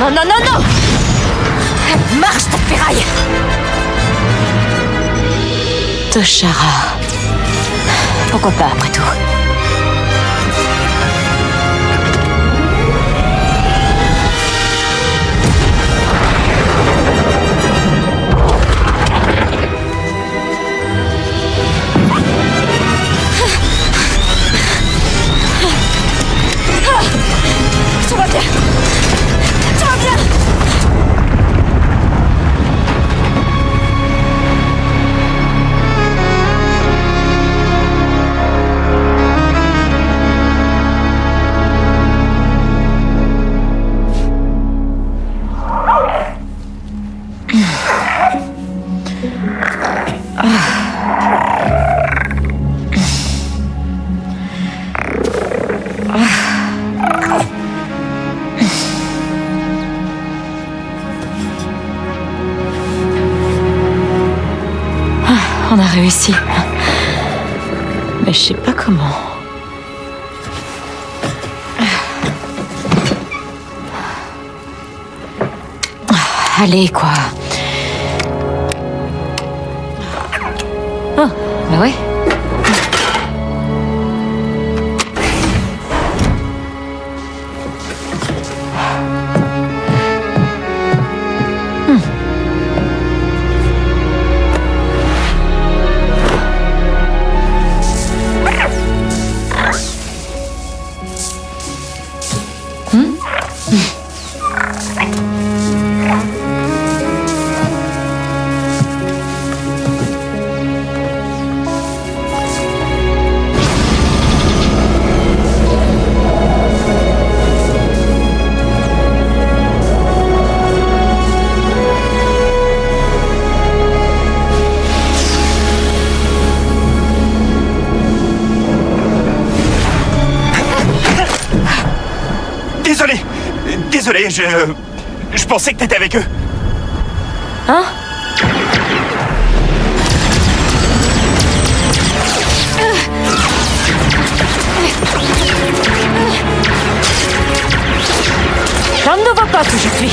Non, non, non, non! Marche, ta ferraille! Toshara. Pourquoi pas, après tout? Tout va bien! Tout va bien! On a réussi. Mais je sais pas comment. Allez, quoi. Oh, bah ouais. Désolé, je pensais que t'étais avec eux. Hein? Ça ne va pas que je suis.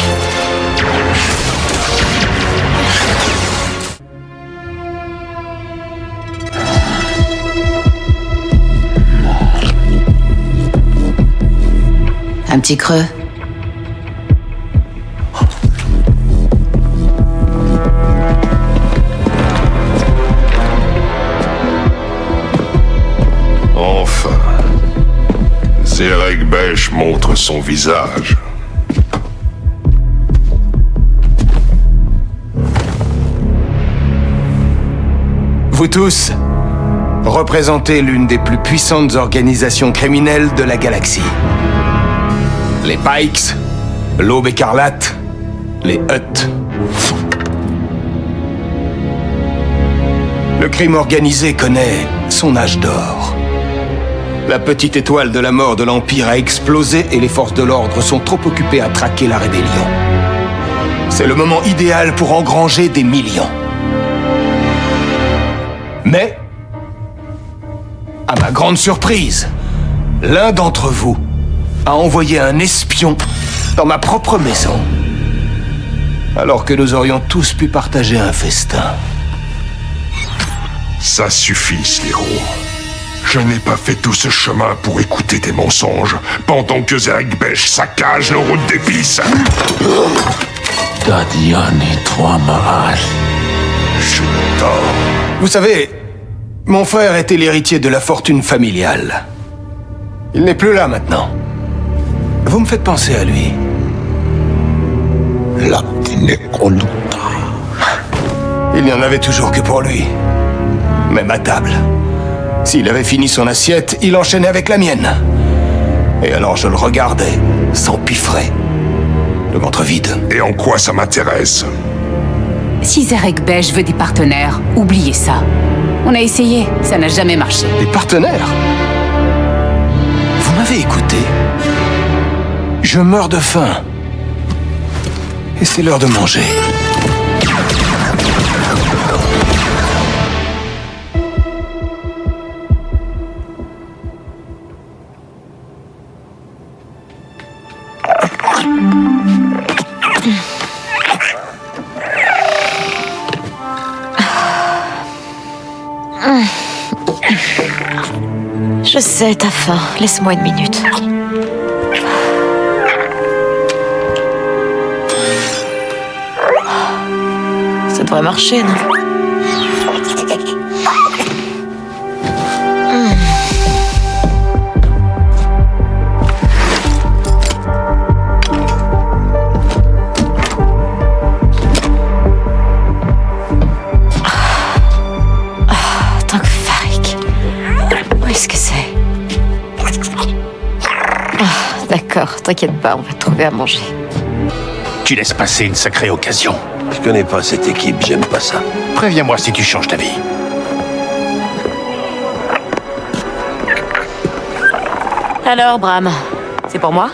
Un petit creux. Enfin, Zerek Besh montre son visage. Vous tous représentez l'une des plus puissantes organisations criminelles de la galaxie. Les Pikes, l'Aube écarlate, les Hutt. Le crime organisé connaît son âge d'or. La petite étoile de la mort de l'Empire a explosé et les forces de l'ordre sont trop occupées à traquer la rébellion. C'est le moment idéal pour engranger des millions. Mais, à ma grande surprise, l'un d'entre vous a envoyé un espion dans ma propre maison, alors que nous aurions tous pu partager un festin. Ça suffit, Slero. Je n'ai pas fait tout ce chemin pour écouter tes mensonges, pendant que Zerek Besh saccage nos routes d'épices. Dadian et toi, Mahal. Je dors. Vous savez, mon frère était l'héritier de la fortune familiale. Il n'est plus là maintenant. Vous me faites penser à lui. Il n'y en avait toujours que pour lui. Même à table. S'il avait fini son assiette, il enchaînait avec la mienne. Et alors je le regardais, s'empiffrer. Le ventre vide. Et en quoi ça m'intéresse? Si Zerek Besh veut des partenaires, oubliez ça. On a essayé, ça n'a jamais marché. Des partenaires? Vous m'avez écouté? Je meurs de faim. Et c'est l'heure de manger. Je sais, t'as faim. Laisse-moi une minute. Ça devrait marcher, non? Tant que Farik. Où est-ce que c'est? D'accord, t'inquiète pas, on va trouver à manger. Tu laisses passer une sacrée occasion. Je connais pas cette équipe, j'aime pas ça. Préviens-moi si tu changes d'avis. Alors, Bram, c'est pour moi?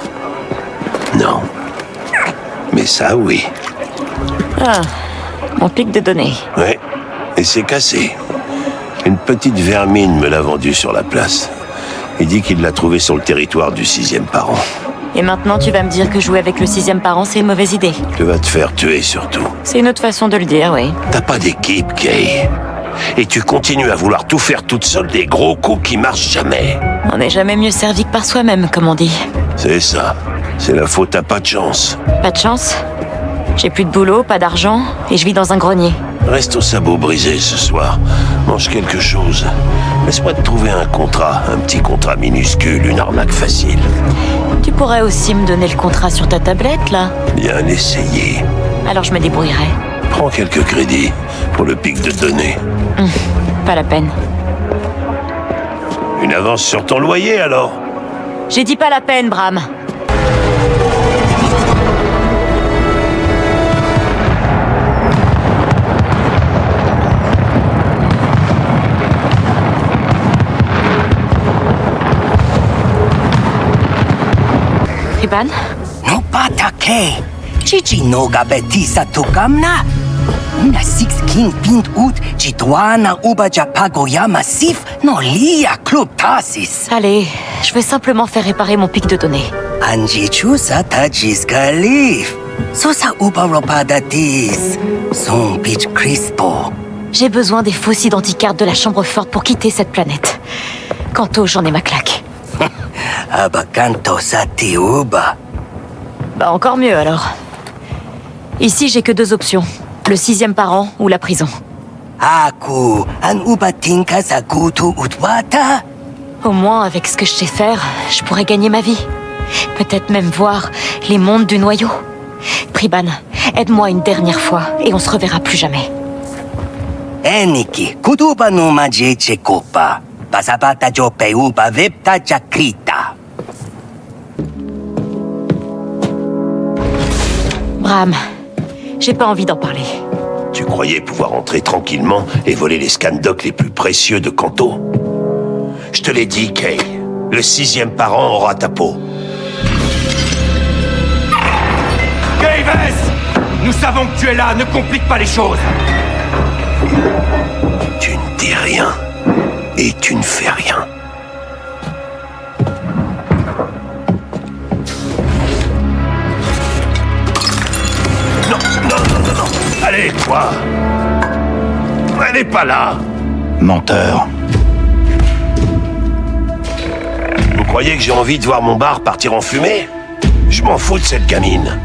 Non. Mais ça, oui. Ah, mon pic de données. Ouais. Et c'est cassé. Une petite vermine me l'a vendu sur la place. Il dit qu'il l'a trouvé sur le territoire du 6e parent. Et maintenant, tu vas me dire que jouer avec le 6e parent, c'est une mauvaise idée. Tu vas te faire tuer surtout. C'est une autre façon de le dire, oui. T'as pas d'équipe, Kay. Et tu continues à vouloir tout faire toute seule, des gros coups qui marchent jamais. On n'est jamais mieux servi que par soi-même, comme on dit. C'est ça. C'est la faute à pas de chance. Pas de chance. J'ai plus de boulot, pas d'argent, et je vis dans un grenier. Reste au sabot brisé ce soir. Mange quelque chose. Laisse-moi te trouver un contrat. Un petit contrat minuscule, une arnaque facile. Tu pourrais aussi me donner le contrat sur ta tablette, là? Bien essayé. Alors je me débrouillerai. Prends quelques crédits pour le pic de données. Pas la peine. Une avance sur ton loyer, alors? J'ai dit pas la peine, Bram. Priban? No patake. Chichi no gabeti sa tukamna. Una 16 pint ut chitoana uba japagoya massif no lia club tasis. Allez, je veux simplement faire réparer mon pic de données. Anjichu sa tajis galif. Sosa uba robadatis. Son pitch crispo. J'ai besoin des fausses identicartes de la chambre forte pour quitter cette planète. Quant j'en ai ma claque. Abakanto sa tiuba. Bah encore mieux alors. Ici, j'ai que deux options. Le 6e parent ou la prison. Aku an uba tinka sa kutu utwata. Au moins, avec ce que je sais faire, je pourrais gagner ma vie. Peut-être même voir les mondes du noyau. Priban, aide-moi une dernière fois et on se reverra plus jamais. Eniki, kutuba no majeche kopa. Pasapata jo peuba vepta jakrita. Bram, j'ai pas envie d'en parler. Tu croyais pouvoir entrer tranquillement et voler les scandocs les plus précieux de Kanto? Je te l'ai dit, Kay. Le 6e parent aura ta peau. Graves! Nous savons que tu es là, ne complique pas les choses. Tu ne dis rien. Et tu ne fais rien. Non, non, non, non, non. Allez, toi. Elle n'est pas là. Menteur. Vous croyez que j'ai envie de voir mon bar partir en fumée? Je m'en fous de cette gamine.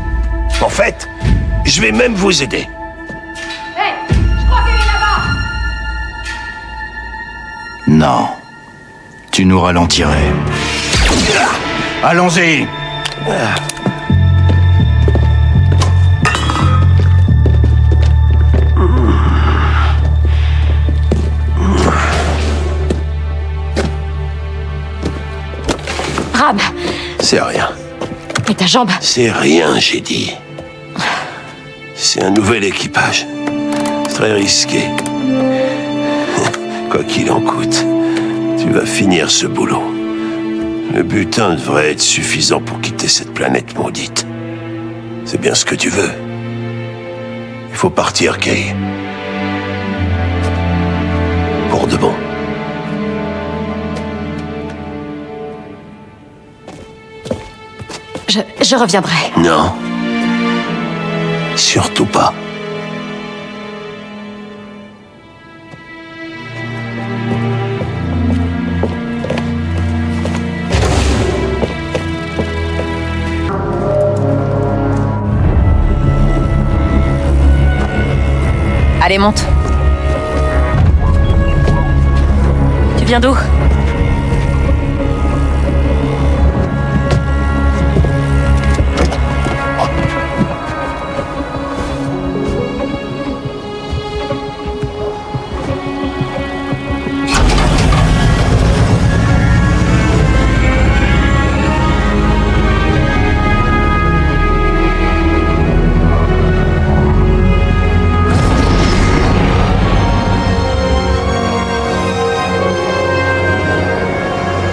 En fait, je vais même vous aider. Non. Tu nous ralentirais. Allons-y. Bram, C'est rien. mais ta jambe... C'est rien, j'ai dit. C'est un nouvel équipage. Très risqué. Quoi qu'il en coûte, tu vas finir ce boulot. Le butin devrait être suffisant pour quitter cette planète maudite. C'est bien ce que tu veux. Il faut partir, Kay. Pour de bon. Je reviendrai. Non. Surtout pas. Allez, monte. Tu viens d'où?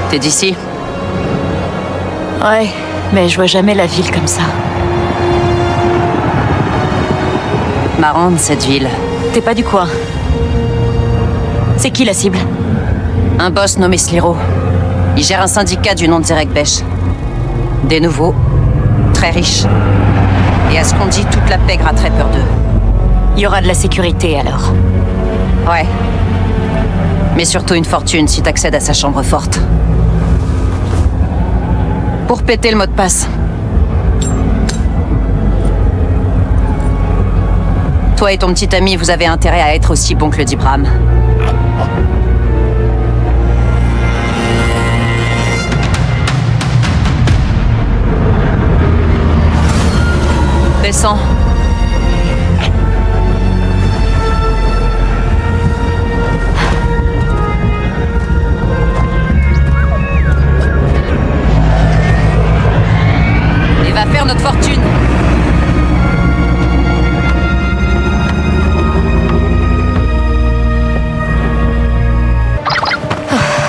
T'es d'ici? Ouais, mais je vois jamais la ville comme ça. Marrante, cette ville. T'es pas du coin. C'est qui la cible? Un boss nommé Sliro. Il gère un syndicat du nom de Zerek Besh. Des nouveaux, très riches. Et à ce qu'on dit, toute la pègre a très peur d'eux. Il y aura de la sécurité alors. Ouais. Mais surtout une fortune si t'accèdes à sa chambre forte. Pour péter le mot de passe. Toi et ton petit ami, vous avez intérêt à être aussi bon que le dit Bram. Descends. Et va faire notre fortune.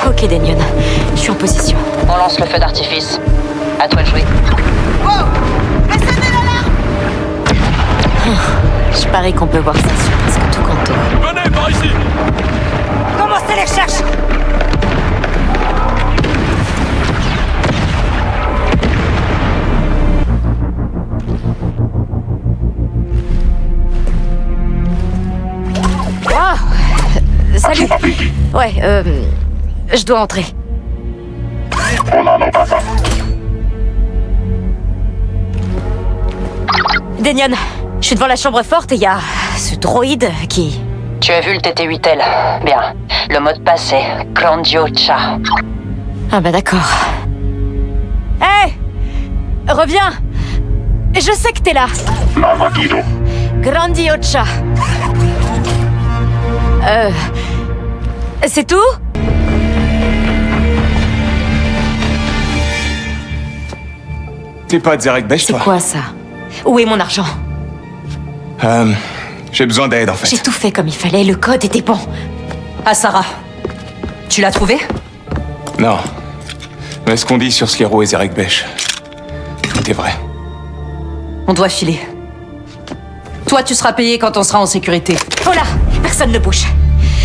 Ok, Denion. Je suis en position. On lance le feu d'artifice. À toi de jouer. Je parie qu'on peut voir ça sur presque tout Kanto. Venez par ici! Commencez les recherches! Salut. Ouais, je dois entrer. Denion, je suis devant la chambre forte et il y a ce droïde qui... Tu as vu le TT-8L? Bien. Le mot de passe est Grandiocha. Ah bah d'accord. Hé! Reviens! Je sais que t'es là. Grandiocha. C'est tout? T'es pas Zerek Besh, C'est toi? quoi ça? Où est mon argent? J'ai besoin d'aide, en fait. J'ai tout fait comme il fallait, le code était bon. Ah, Sarah. Tu l'as trouvé? Non. Mais ce qu'on dit sur Sliro et Zerek Besh, tout est vrai. On doit filer. Toi, tu seras payé quand on sera en sécurité. Oh là! Personne ne bouge.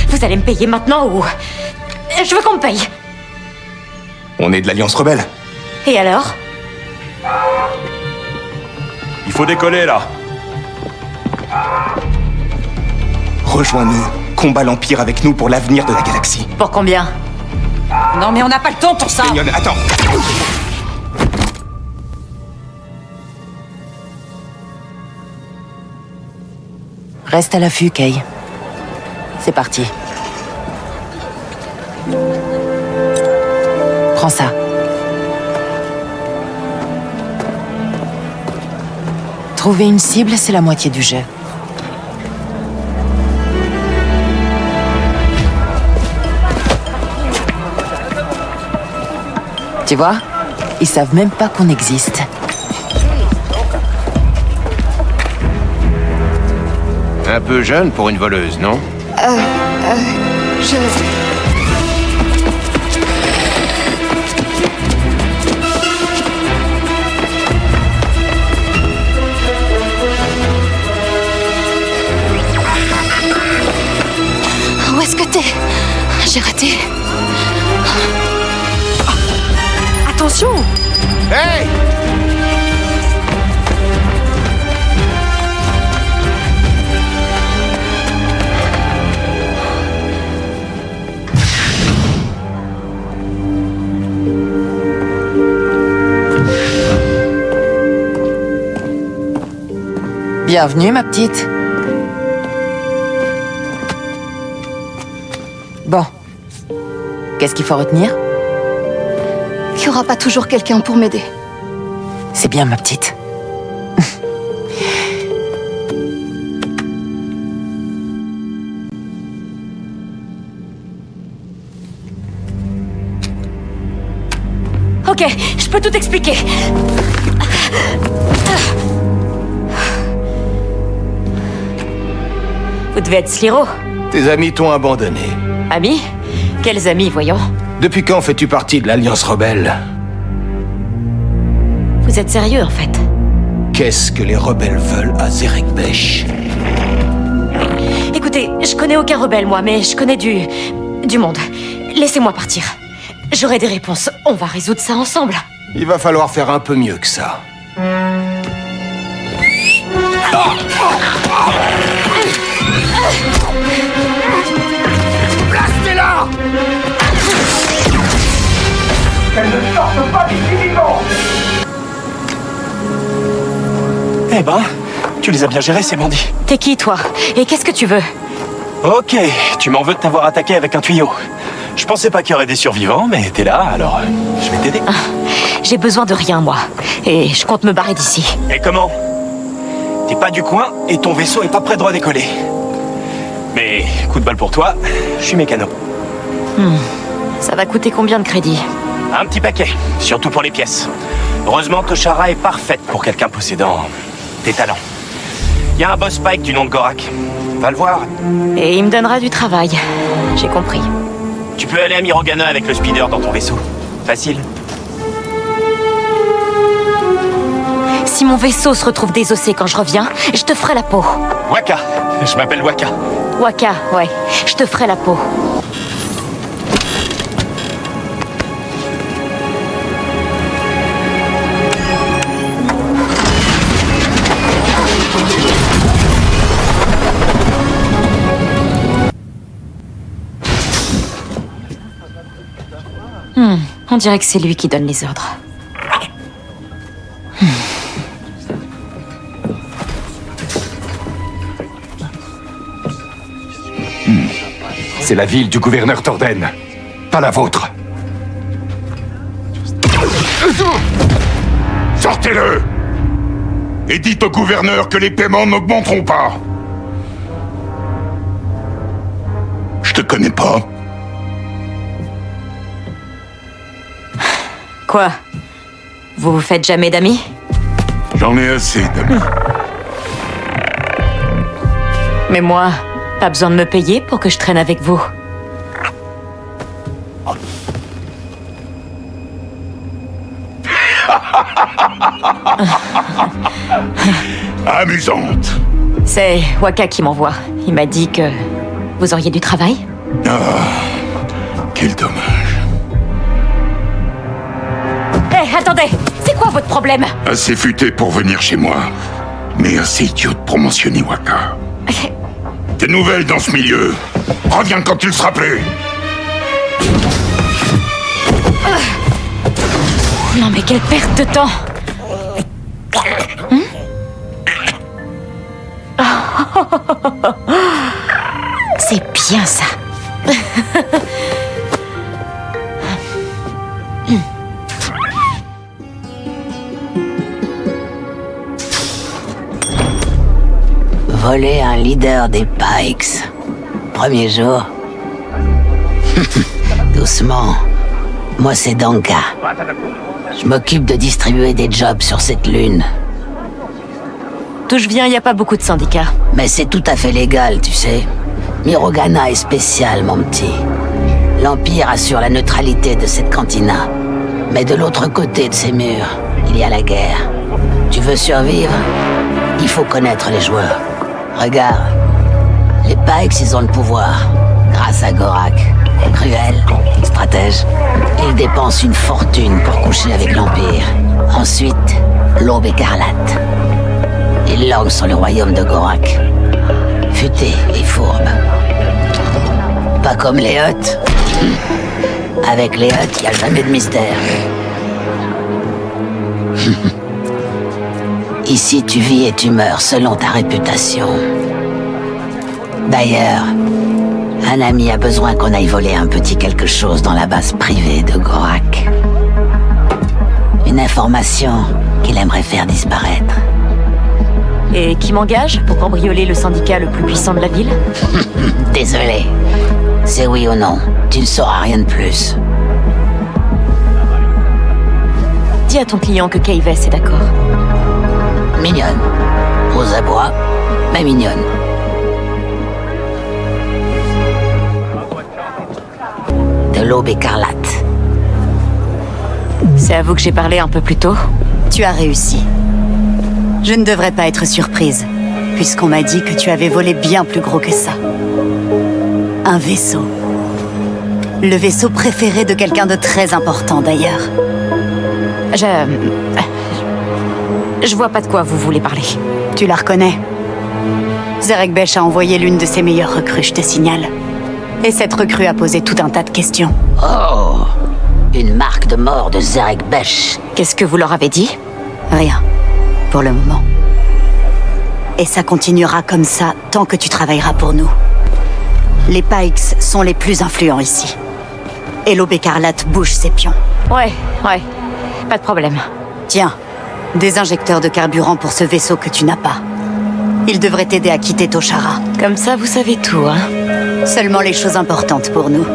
Vous allez me payer maintenant ou... Je veux qu'on me paye. On est de l'Alliance Rebelle. Et alors? Il faut décoller, là. Rejoins-nous. Combat l'Empire avec nous pour l'avenir de la galaxie. Pour combien? Non, mais on n'a pas le temps pour ça. Denion, attends. Reste à l'affût, Kay. C'est parti. Prends ça. Trouver une cible, c'est la moitié du jeu. Tu vois? Ils savent même pas qu'on existe. Un peu jeune pour une voleuse, non? Où est-ce que t'es? J'ai raté. Attention! Hey! Bienvenue, ma petite. Qu'est-ce qu'il faut retenir? Il n'y aura pas toujours quelqu'un pour m'aider. C'est bien, ma petite. Ok, je peux tout expliquer. Vous devez être Sliro. Tes amis t'ont abandonné. Amis? Quels amis, voyons? Depuis quand fais-tu partie de l'Alliance rebelle? Vous êtes sérieux, en fait? Qu'est-ce que les rebelles veulent à Zerek Besh? Écoutez, je connais aucun rebelle, moi, mais je connais du monde. Laissez-moi partir. J'aurai des réponses. On va résoudre ça ensemble. Il va falloir faire un peu mieux que ça. Blastez-la! Qu'elle ne sorte pas d'ici vivant! Eh ben, tu les as bien gérés, ces bandits. T'es qui, toi? Et qu'est-ce que tu veux? Ok, tu m'en veux de t'avoir attaqué avec un tuyau. Je pensais pas qu'il y aurait des survivants, mais t'es là, alors je vais t'aider. J'ai besoin de rien, moi. Et je compte me barrer d'ici. Et comment? T'es pas du coin et ton vaisseau est pas près de redécoller. Mais, coup de balle pour toi, je suis mécano. Ça va coûter combien de crédits? Un petit paquet, surtout pour les pièces. Heureusement, Toshara est parfaite pour quelqu'un possédant des talents. Il y a un boss Pike du nom de Gorak. Va le voir. Et il me donnera du travail. J'ai compris. Tu peux aller à Mirogana avec le speeder dans ton vaisseau. Facile. Si mon vaisseau se retrouve désossé quand je reviens, je te ferai la peau. Waka. Je m'appelle Waka. Waka, ouais. Je te ferai la peau. On dirait que c'est lui qui donne les ordres. C'est la ville du gouverneur Torden, pas la vôtre. Sortez-le! Et dites au gouverneur que les paiements n'augmenteront pas. Je te connais pas. Quoi? Vous vous faites jamais d'amis? J'en ai assez d'amis. Mais moi, pas besoin de me payer pour que je traîne avec vous. Amusante. C'est Waka qui m'envoie. Il m'a dit que vous auriez du travail. Ah, quel dommage. Hé, attendez! C'est quoi votre problème? Assez futé pour venir chez moi, mais assez idiot de promotionner Waka. Des nouvelles dans ce milieu. Reviens quand tu le seras plus. Non mais quelle perte de temps! C'est bien ça. Voler un leader des Pikes. Premier jour. Doucement. Moi, c'est Danka. Je m'occupe de distribuer des jobs sur cette lune. D'où je viens, il n'y a pas beaucoup de syndicats. Mais c'est tout à fait légal, tu sais. Mirogana est spécial, mon petit. L'Empire assure la neutralité de cette cantina. Mais de l'autre côté de ces murs, il y a la guerre. Tu veux survivre? Il faut connaître les joueurs. Regarde, les Pikes, ils ont le pouvoir. Grâce à Gorak. Cruel, stratège. Il dépense une fortune pour coucher avec l'Empire. Ensuite, l'Aube écarlate. Il langue sur le royaume de Gorak. Futé et fourbe. Pas comme les Hutt. Avec les Hutt, il n'y a jamais de mystère. Ici, tu vis et tu meurs selon ta réputation. D'ailleurs, Un ami a besoin qu'on aille voler un petit quelque chose dans la base privée de Gorak. Une information qu'il aimerait faire disparaître. Et qui m'engage pour cambrioler le syndicat le plus puissant de la ville? Désolé. C'est oui ou non. Tu ne sauras rien de plus. Dis à ton client que Kayves est d'accord. Mignonne. Aux abois, mais mignonne. De l'aube écarlate. C'est à vous que j'ai parlé un peu plus tôt. Tu as réussi. Je ne devrais pas être surprise, puisqu'on m'a dit que tu avais volé bien plus gros que ça. Un vaisseau. Le vaisseau préféré de quelqu'un de très important, d'ailleurs. Je vois pas de quoi vous voulez parler. Tu la reconnais. Zerek Besh a envoyé l'une de ses meilleures recrues, je te signale. Et cette recrue a posé tout un tas de questions. Oh! Une marque de mort de Zerek Besh. Qu'est-ce que vous leur avez dit? Rien. Pour le moment. Et ça continuera comme ça tant que tu travailleras pour nous. Les Pikes sont les plus influents ici. Et l'Aube écarlate bouge ses pions. Ouais. Pas de problème. Tiens, des injecteurs de carburant pour ce vaisseau que tu n'as pas. Ils devraient t'aider à quitter Toshara. Comme ça, vous savez tout, hein? Seulement les choses importantes pour nous.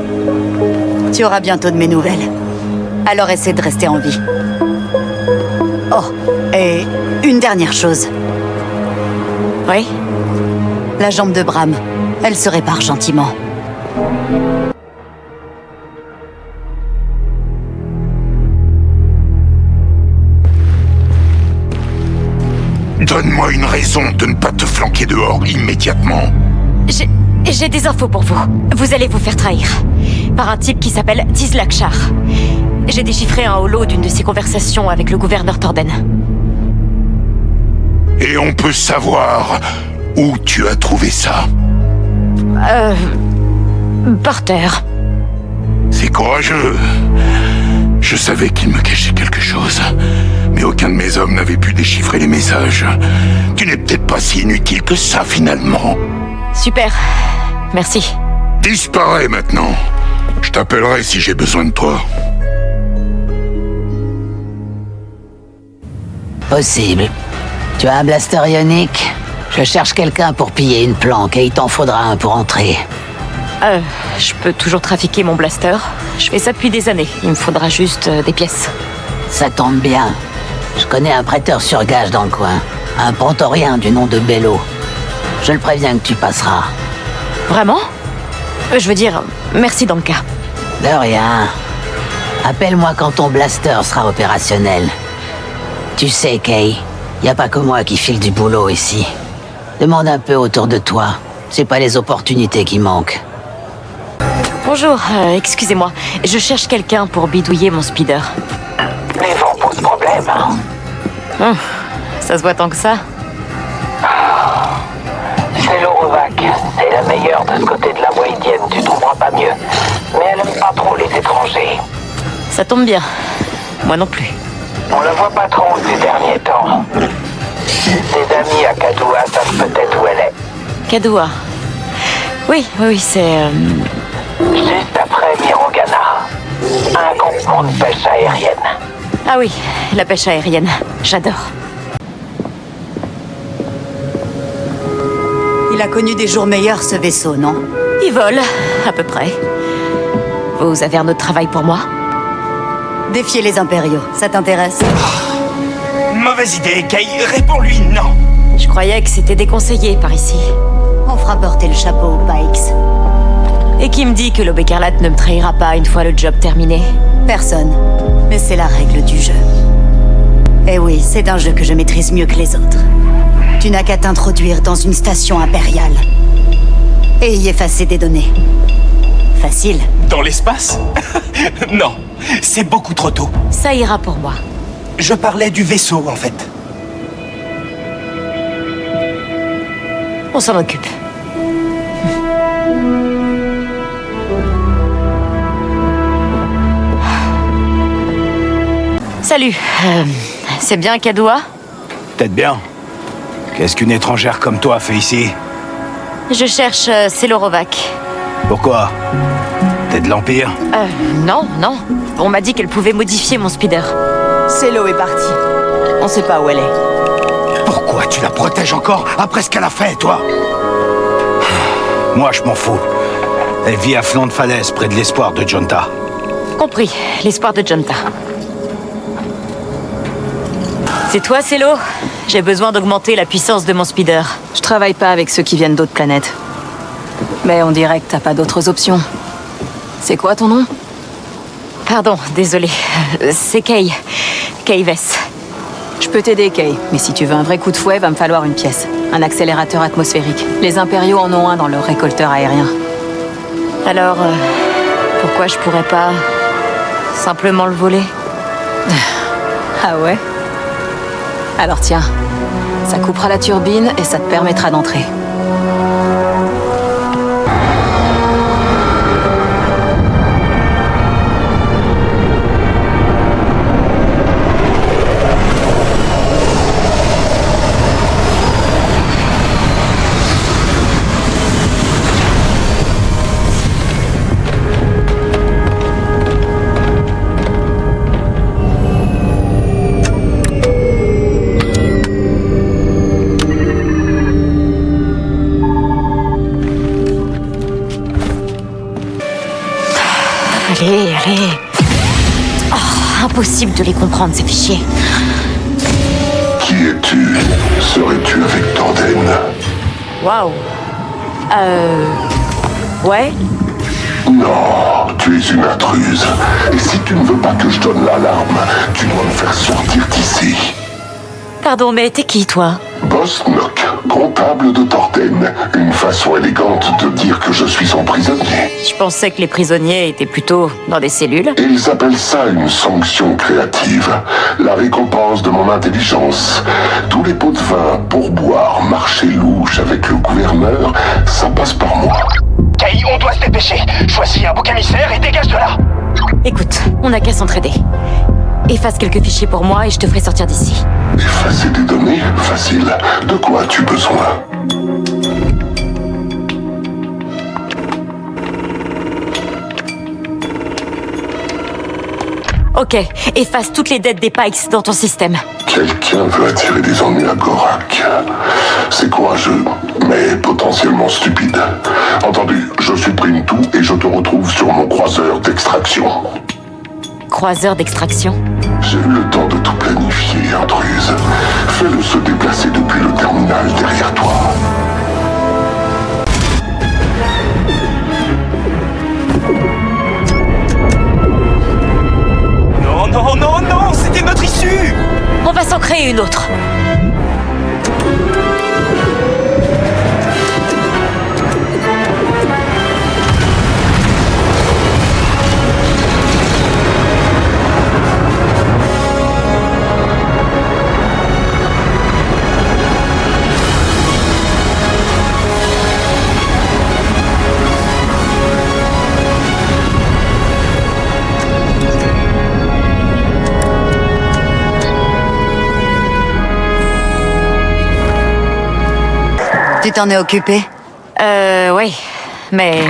Tu auras bientôt de mes nouvelles. Alors essaie de rester en vie. Oh, et une dernière chose. Oui? La jambe de Bram, elle se répare gentiment. Donne-moi une raison de ne pas te flanquer dehors immédiatement. J'ai des infos pour vous. Vous allez vous faire trahir. Par un type qui s'appelle Tizlakshar. J'ai déchiffré un holo d'une de ses conversations avec le gouverneur Torden. Et on peut savoir où tu as trouvé ça? Par terre. C'est courageux. Je savais qu'il me cachait quelque chose. Mais aucun de mes hommes n'avait pu déchiffrer les messages. Tu n'es peut-être pas si inutile que ça, finalement. Super. Merci. Disparais maintenant. Je t'appellerai si j'ai besoin de toi. Possible. Tu as un blaster ionique? Je cherche quelqu'un pour piller une planque et il t'en faudra un pour entrer. Je peux toujours trafiquer mon blaster. Je fais ça depuis des années. Il me faudra juste des pièces. Ça tombe bien. Je connais un prêteur sur gage dans le coin. Un pontorien du nom de Bello. Je le préviens que tu passeras. Vraiment? Je veux dire, merci dans le cas. De rien. Appelle-moi quand ton blaster sera opérationnel. Tu sais, Kay, y a pas que moi qui file du boulot ici. Demande un peu autour de toi. C'est pas les opportunités qui manquent. Bonjour, excusez-moi. Je cherche quelqu'un pour bidouiller mon speeder. Les vents posent problème. Ça se voit tant que ça? C'est l'Orovac. C'est la meilleure de ce côté de la Moïdienne. Tu trouveras pas mieux. Mais elle aime pas trop les étrangers. Ça tombe bien. Moi non plus. On la voit pas trop ces derniers temps. Ses amis à Kadoua savent peut-être où elle est. Kadoua. Oui, c'est... Juste après Mirogana. Un campement de pêche aérienne. Ah oui, la pêche aérienne. J'adore. Il a connu des jours meilleurs, ce vaisseau, non? Il vole, à peu près. Vous avez un autre travail pour moi? Défier les impériaux, ça t'intéresse? Mauvaise idée, Kay. Réponds-lui non. Je croyais que c'était déconseillé par ici. On fera porter le chapeau aux Pikes. Et qui me dit que l'Aube écarlate ne me trahira pas une fois le job terminé? Personne. Mais c'est la règle du jeu. Et oui, c'est un jeu que je maîtrise mieux que les autres. Tu n'as qu'à t'introduire dans une station impériale. Et y effacer des données. Facile. Dans l'espace? Non, c'est beaucoup trop tôt. Ça ira pour moi. Je parlais du vaisseau, en fait. On s'en occupe. Salut. C'est bien Kadoua? Peut-être bien. Qu'est-ce qu'une étrangère comme toi fait ici? Je cherche Selorovac. Pourquoi? T'es de l'Empire? Non. On m'a dit qu'elle pouvait modifier mon speeder. Célo est partie. On sait pas où elle est. Pourquoi tu la protèges encore après ce qu'elle a fait, toi? Moi, je m'en fous. Elle vit à flanc de falaise, près de l'espoir de Jonta. Compris, l'espoir de Jonta. C'est toi, Célo? J'ai besoin d'augmenter la puissance de mon speeder. Je travaille pas avec ceux qui viennent d'autres planètes. Mais on dirait que t'as pas d'autres options. C'est quoi ton nom? Pardon, désolé. C'est Kay. Kay Vess. Je peux t'aider, Kay. Mais si tu veux un vrai coup de fouet, va me falloir une pièce. Un accélérateur atmosphérique. Les Impériaux en ont un dans leur récolteur aérien. Alors, pourquoi je pourrais pas simplement le voler? Ah ouais? Alors tiens, ça coupera la turbine et ça te permettra d'entrer. Allez. Oh, impossible de les comprendre, ces fichiers. Qui es-tu? Serais-tu avec Torden? Waouh. Ouais? Non, tu es une intruse. Et si tu ne veux pas que je donne l'alarme, tu dois me faire sortir d'ici. Pardon, mais t'es qui, toi? Boss Nock, comptable de Torden. Une façon élégante de dire que je suis son prisonnier. Je pensais que les prisonniers étaient plutôt dans des cellules. Ils appellent ça une sanction créative. La récompense de mon intelligence. Tous les pots de vin, pourboire, marché louche avec le gouverneur, ça passe par moi. Kay, on doit se dépêcher. Choisis un bouc émissaire et dégage de là. Écoute, on n'a qu'à s'entraider. Efface quelques fichiers pour moi et je te ferai sortir d'ici. Effacer des données? Facile. De quoi as-tu besoin? Ok, efface toutes les dettes des Pikes dans ton système. Quelqu'un veut attirer des ennuis à Gorak. C'est courageux, mais potentiellement stupide. Entendu, je supprime tout et je te retrouve sur mon croiseur d'extraction. Croiseur d'extraction? J'ai eu le temps de tout planifier, intruse. Fais-le se déplacer depuis le terminal derrière toi. Non, c'était notre issue! On va s'en créer une autre. Tu t'en es occupé? Oui. Mais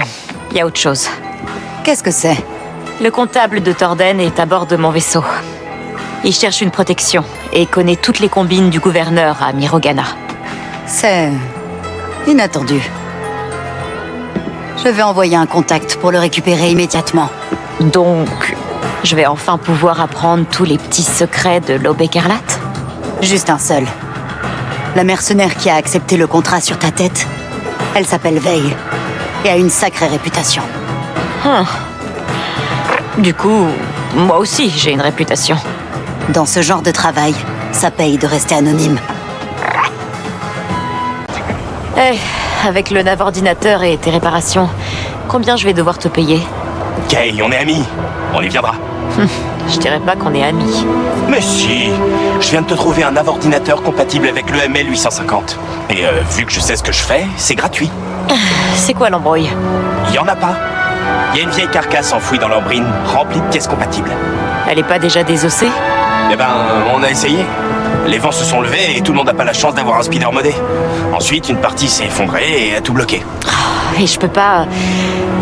il y a autre chose. Qu'est-ce que c'est? Le comptable de Torden est à bord de mon vaisseau. Il cherche une protection et connaît toutes les combines du gouverneur à Mirogana. C'est inattendu. Je vais envoyer un contact pour le récupérer immédiatement. Donc, je vais enfin pouvoir apprendre tous les petits secrets de l'Aube écarlate? Juste un seul. La mercenaire qui a accepté le contrat sur ta tête, elle s'appelle Veille et a une sacrée réputation. Du coup, moi aussi j'ai une réputation. Dans ce genre de travail, ça paye de rester anonyme. Avec le nav-ordinateur et tes réparations, combien je vais devoir te payer? Kay, on est amis. On y viendra. Je dirais pas qu'on est amis. Mais si! Je viens de te trouver un nav-ordinateur compatible avec le ML850. Et vu que je sais ce que je fais, c'est gratuit. C'est quoi l'embrouille? Il y en a pas. Il y a une vieille carcasse enfouie dans l'ambrine, remplie de pièces compatibles. Elle est pas déjà désossée? Eh ben, on a essayé. Les vents se sont levés et tout le monde n'a pas la chance d'avoir un speeder modé. Ensuite, une partie s'est effondrée et a tout bloqué. Et je peux pas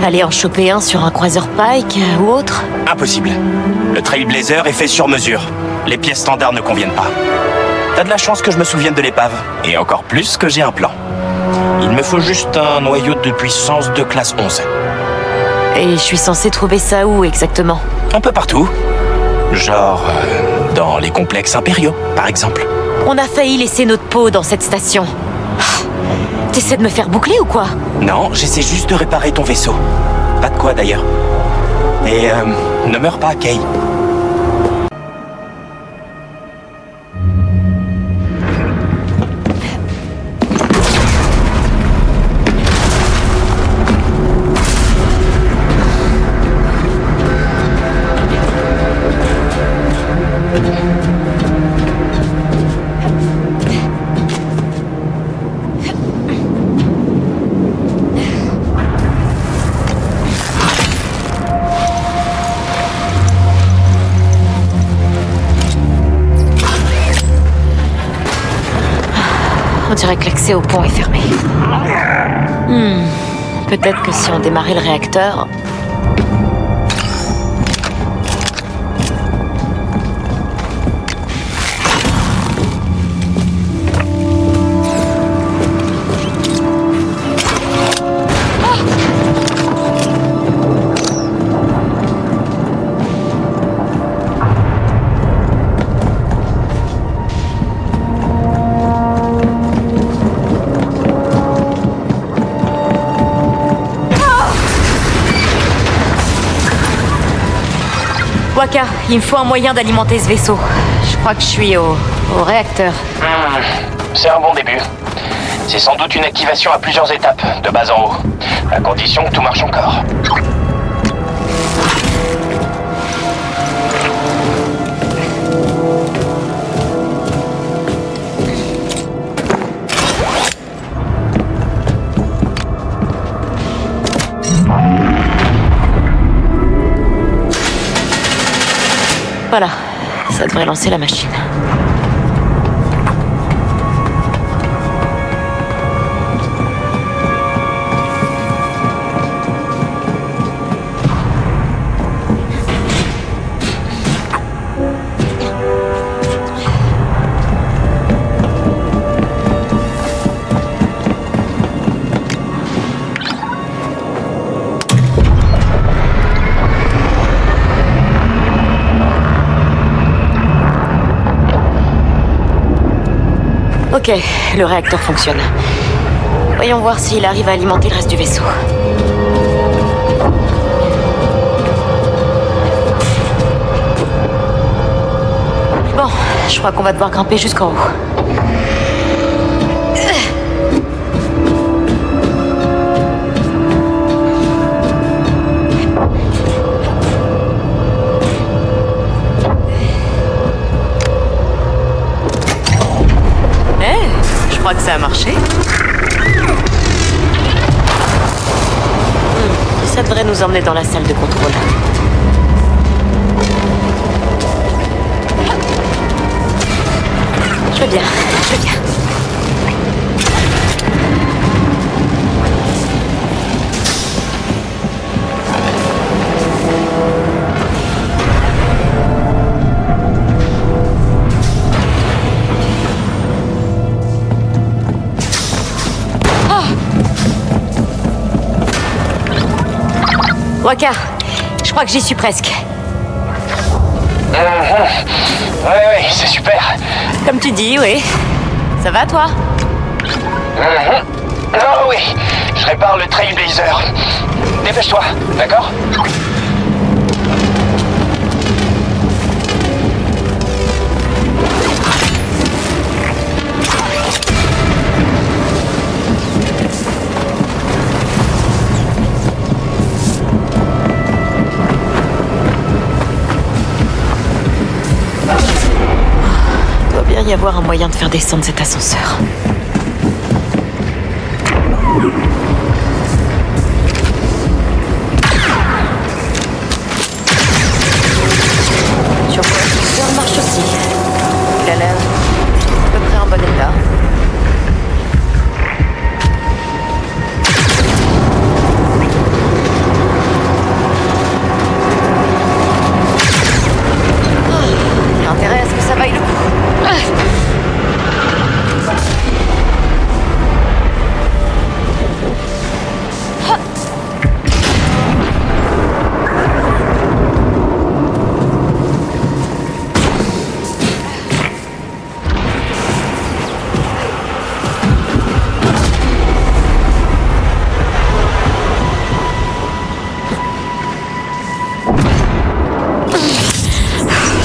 aller en choper un sur un croiseur Pike ou autre? Impossible. Le Trailblazer est fait sur mesure. Les pièces standards ne conviennent pas. T'as de la chance que je me souvienne de l'épave. Et encore plus que j'ai un plan. Il me faut juste un noyau de puissance de classe 11. Et je suis censé trouver ça où exactement? Un peu partout. Genre dans les complexes impériaux, par exemple. On a failli laisser notre peau dans cette station. T'essaies de me faire boucler ou quoi? Non, j'essaie juste de réparer ton vaisseau. Pas de quoi d'ailleurs. Et ne meurs pas, Kay. On dirait que l'accès au pont est fermé. Peut-être que si on démarrait le réacteur... Waka, il me faut un moyen d'alimenter ce vaisseau. Je crois que je suis au réacteur. C'est un bon début. C'est sans doute une activation à plusieurs étapes, de bas en haut. À condition que tout marche encore. Voilà, ça devrait lancer la machine. Ok, le réacteur fonctionne. Voyons voir s'il arrive à alimenter le reste du vaisseau. Bon, je crois qu'on va devoir grimper jusqu'en haut. Je crois que ça a marché. Ça devrait nous emmener dans la salle de contrôle. Je veux bien, je veux bien. Waka, je crois que j'y suis presque. Ouais, c'est super. Comme tu dis, oui. Ça va, toi? Oh oui, je répare le Trailblazer. Dépêche-toi, d'accord? Il doit bien y avoir un moyen de faire descendre cet ascenseur. Tu vois, l'ascenseur marche aussi. Il a l'air fois d'être là. J'ai intérêt à ce que ça vaille le coup.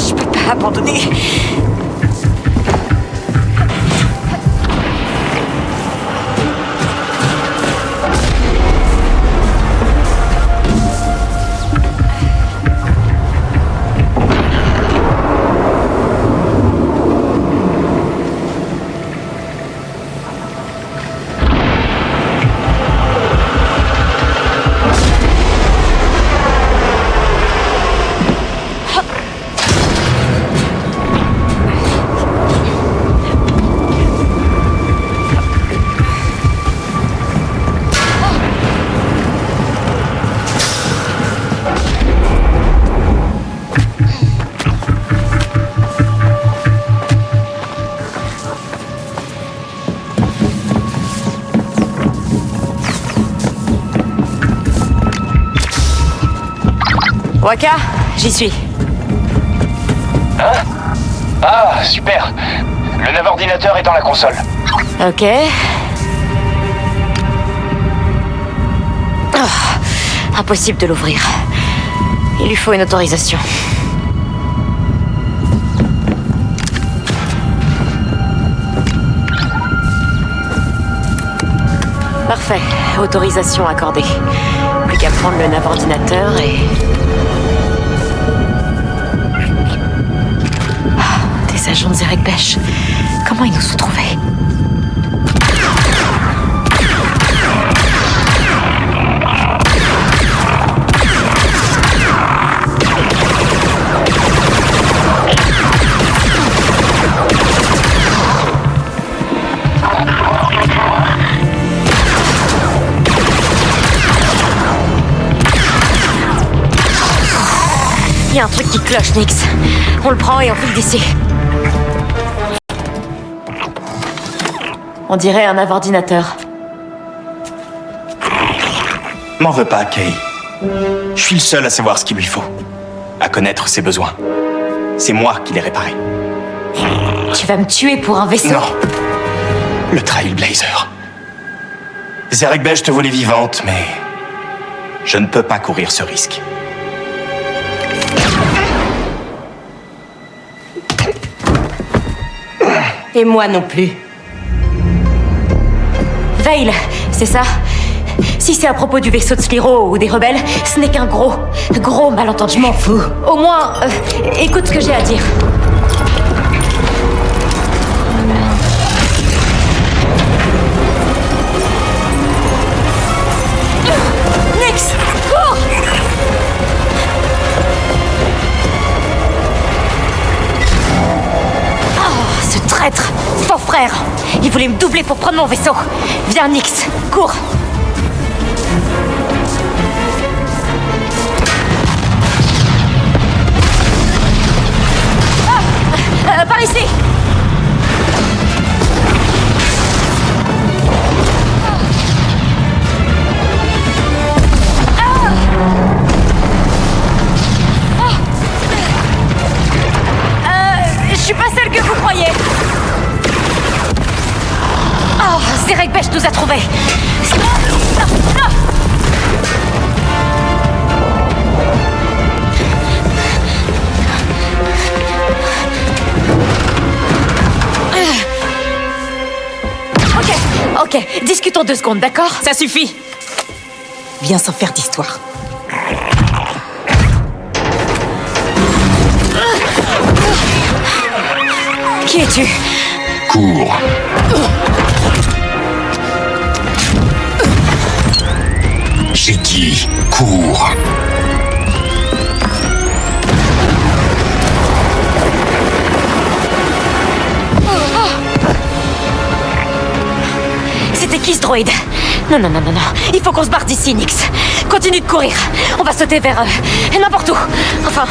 Je peux pas abandonner. Waka, j'y suis. Hein? Ah, super. Le nav-ordinateur est dans la console. Ok. Oh, impossible de l'ouvrir. Il lui faut une autorisation. Parfait. Autorisation accordée. Plus qu'à prendre le nav-ordinateur et... Des agents de Zerek Besh. Comment ils nous sont trouvés? Il y a un truc qui cloche, Nix. On le prend et on file d'ici. On dirait un nav-ordinateur. M'en veux pas, Kay. Je suis le seul à savoir ce qu'il lui faut. À connaître ses besoins. C'est moi qui l'ai réparé. Tu vas me tuer pour un vaisseau? Non. Le Trailblazer. Zerek Besh te voulait vivante, mais... je ne peux pas courir ce risque. Et moi non plus. Veil, c'est ça? Si c'est à propos du vaisseau de Sliro ou des rebelles, ce n'est qu'un gros malentendu. Je m'en fous. Au moins, écoute ce que j'ai à dire. Nix, cours! Oh, ce traître! Faux frère! Il voulait me doubler pour prendre mon vaisseau! Viens, Nix, cours! Par ici! Je suis pas celle que vous croyez! Oh, Zerek Besh nous a trouvés! Ok, discutons 2 secondes, d'accord? Ça suffit. Viens sans faire d'histoire. Qui es-tu? Cours. J'ai dit, cours. qui ce droïde? Non, non, non, non, non. Il faut qu'on se barre d'ici, Nyx. Continue de courir. On va sauter vers... n'importe où. Enfin,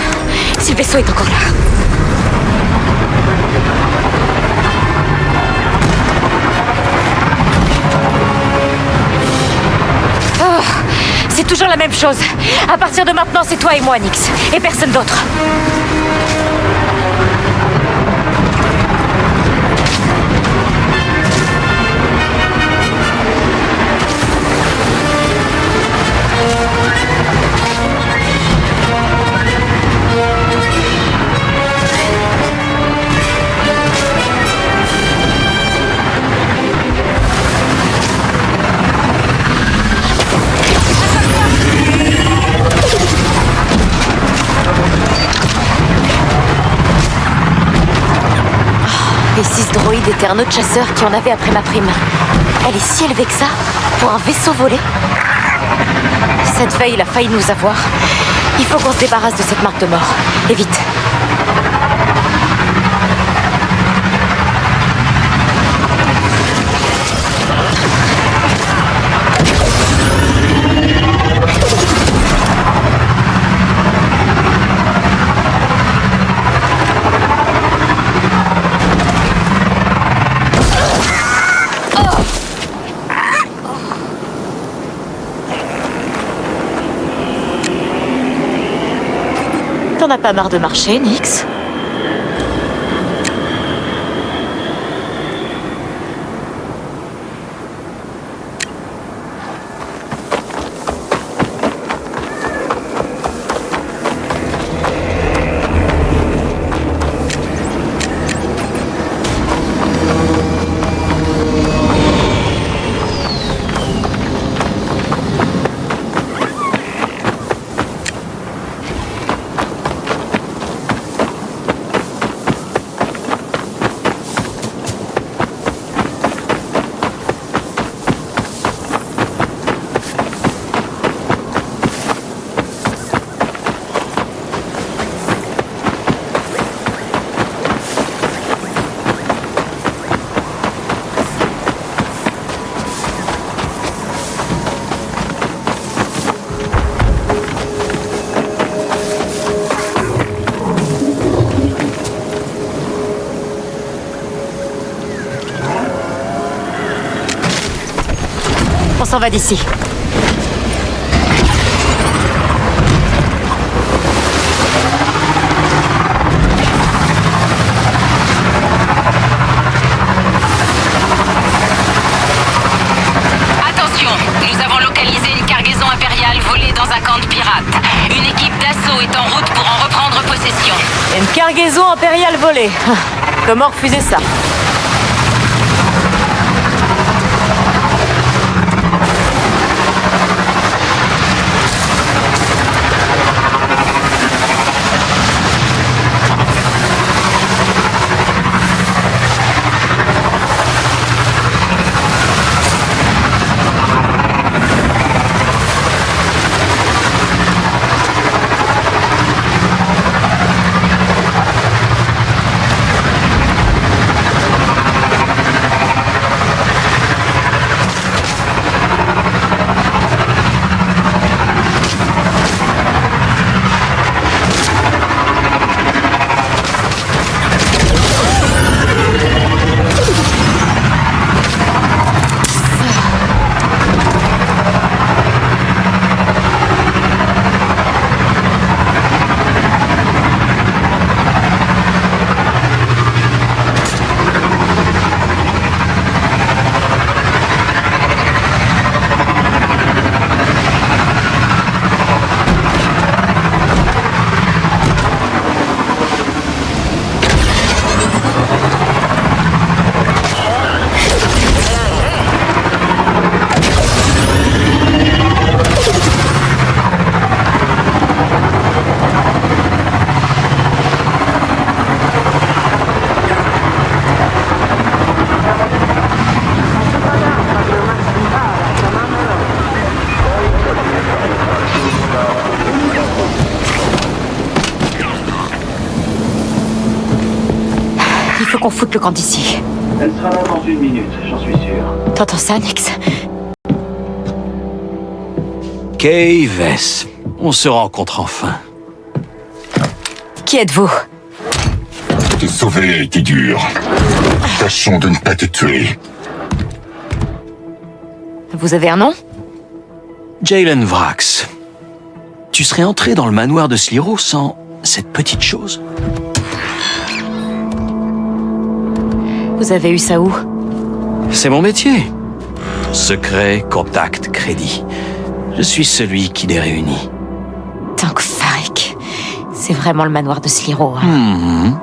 si le vaisseau est encore là. Oh, c'est toujours la même chose. À partir de maintenant, c'est toi et moi, Nyx. Et personne d'autre. Et si ce droïde était un autre chasseur qui en avait après ma prime? Elle est si élevée que ça? Pour un vaisseau volé? Cette veille, il a failli nous avoir. Il faut qu'on se débarrasse de cette marque de mort. Et vite. T'en as pas marre de marcher, Nyx? On s'en va d'ici. Attention, nous avons localisé une cargaison impériale volée dans un camp de pirates. Une équipe d'assaut est en route pour en reprendre possession. Une cargaison impériale volée. Comment refuser ça? Il faut qu'on foute le camp d'ici. Elle sera là dans 1 minute, j'en suis sûr. T'entends ça, Nix? Kay Vess, on se rencontre enfin. Qui êtes-vous? Te sauver a été dur. Tâchons de ne pas te tuer. Vous avez un nom? Jaylen Vrax. Tu serais entré dans le manoir de Sliro sans cette petite chose? Vous avez eu ça où? C'est mon métier. Secret, contact, crédit. Je suis celui qui les réunit. Tank Farik. C'est vraiment le manoir de Sliro. Hein.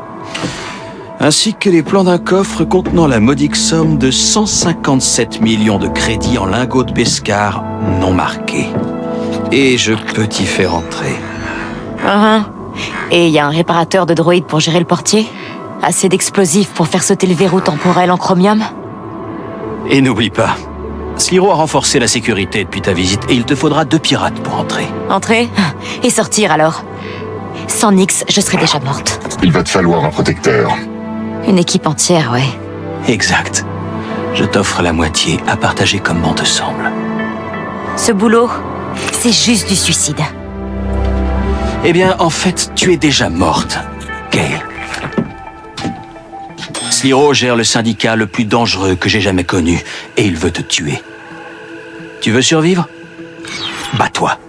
Ainsi que les plans d'un coffre contenant la modique somme de 157 millions de crédits en lingots de Beskar non marqués. Et je peux t'y faire entrer. Et il y a un réparateur de droïdes pour gérer le portier? Assez d'explosifs pour faire sauter le verrou temporel en chromium? Et n'oublie pas, Sliro a renforcé la sécurité depuis ta visite et il te faudra 2 pirates pour entrer. Entrer? Et sortir alors? Sans Nix, je serais déjà morte. Il va te falloir un protecteur. Une équipe entière, ouais. Exact. Je t'offre la moitié à partager comme bon te semble. Ce boulot, c'est juste du suicide. Eh bien, en fait, tu es déjà morte, Kay. Sliro gère le syndicat le plus dangereux que j'ai jamais connu, et il veut te tuer. Tu veux survivre? Bats-toi.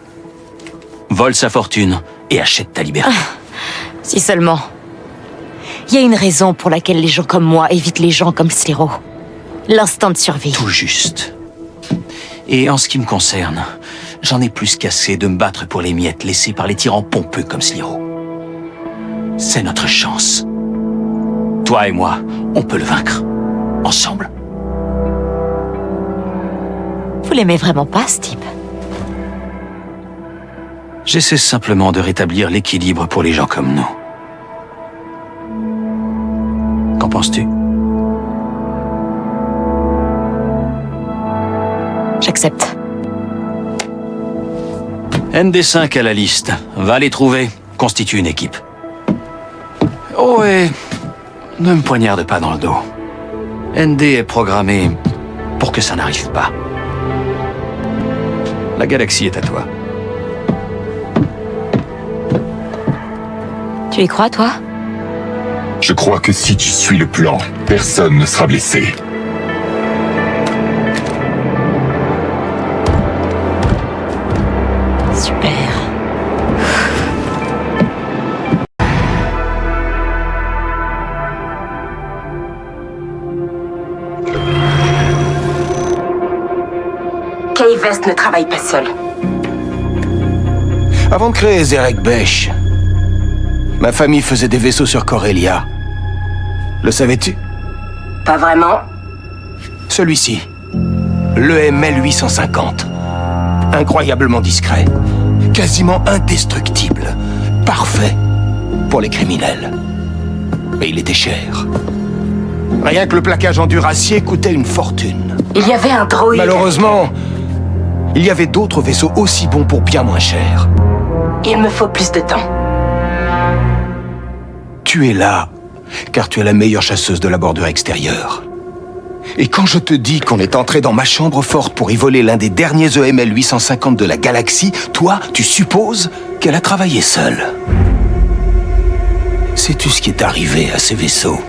Vole sa fortune et achète ta liberté. Si seulement. Il y a une raison pour laquelle les gens comme moi évitent les gens comme Sliro. L'instinct de survie. Tout juste. Et en ce qui me concerne, j'en ai plus qu'assez de me battre pour les miettes laissées par les tyrans pompeux comme Sliro. C'est notre chance. Toi et moi, on peut le vaincre. Ensemble. Vous l'aimez vraiment pas, ce type? J'essaie simplement de rétablir l'équilibre pour les gens comme nous. Qu'en penses-tu? J'accepte. ND5 à la liste. Va les trouver. Constitue une équipe. Oh, et ne me poignarde pas dans le dos. ND est programmé pour que ça n'arrive pas. La galaxie est à toi. Tu y crois, toi? Je crois que si tu suis le plan, personne ne sera blessé. Super. Kay Vess ne travaille pas seul. Avant de créer Zerek Besh, ma famille faisait des vaisseaux sur Corellia. Le savais-tu? Pas vraiment. Celui-ci. Le ML850. Incroyablement discret. Quasiment indestructible. Parfait pour les criminels. Mais il était cher. Rien que le plaquage en duracier coûtait une fortune. Il y avait un droïde. Malheureusement, il y avait d'autres vaisseaux aussi bons pour bien moins cher. Il me faut plus de temps. Tu es là, car tu es la meilleure chasseuse de la bordure extérieure. Et quand je te dis qu'on est entré dans ma chambre forte pour y voler l'un des derniers EML 850 de la galaxie, toi, tu supposes qu'elle a travaillé seule. Sais-tu ce qui est arrivé à ces vaisseaux?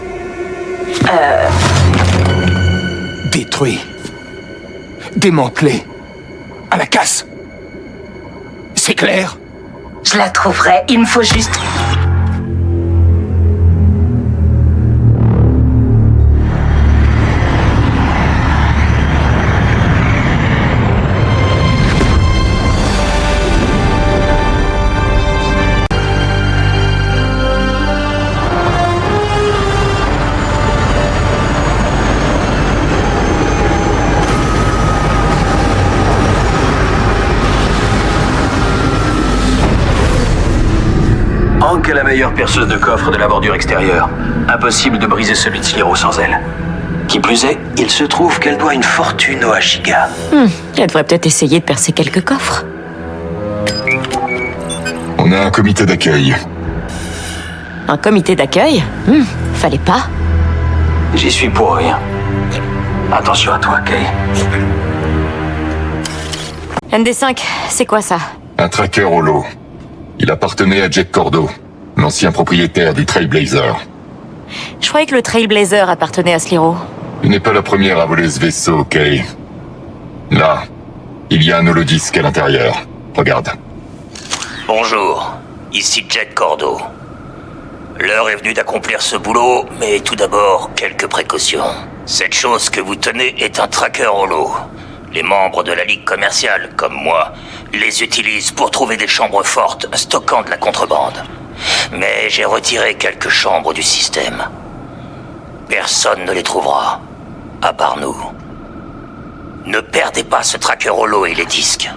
Détruits. Démantelés. À la casse. C'est clair? Je la trouverai, il me faut juste... Hank est la meilleure perceuse de coffre de la bordure extérieure. Impossible de briser celui de Sliro sans elle. Qui plus est, il se trouve qu'elle doit une fortune au Ashiga. Elle devrait peut-être essayer de percer quelques coffres. On a un comité d'accueil. Un comité d'accueil? Fallait pas. J'y suis pour rien. Attention à toi, Kay. ND5, c'est quoi ça? Un tracker holo. Il appartenait à Jet Cordo, l'ancien propriétaire du Trailblazer. Je croyais que le Trailblazer appartenait à Sliro. Tu n'es pas la première à voler ce vaisseau, Kay. Là, il y a un holodisque à l'intérieur. Regarde. Bonjour, ici Jet Cordo. L'heure est venue d'accomplir ce boulot, mais tout d'abord, quelques précautions. Cette chose que vous tenez est un tracker holo. Les membres de la Ligue commerciale, comme moi, les utilisent pour trouver des chambres fortes stockant de la contrebande. Mais j'ai retiré quelques chambres du système. Personne ne les trouvera, à part nous. Ne perdez pas ce tracker holo et les disques.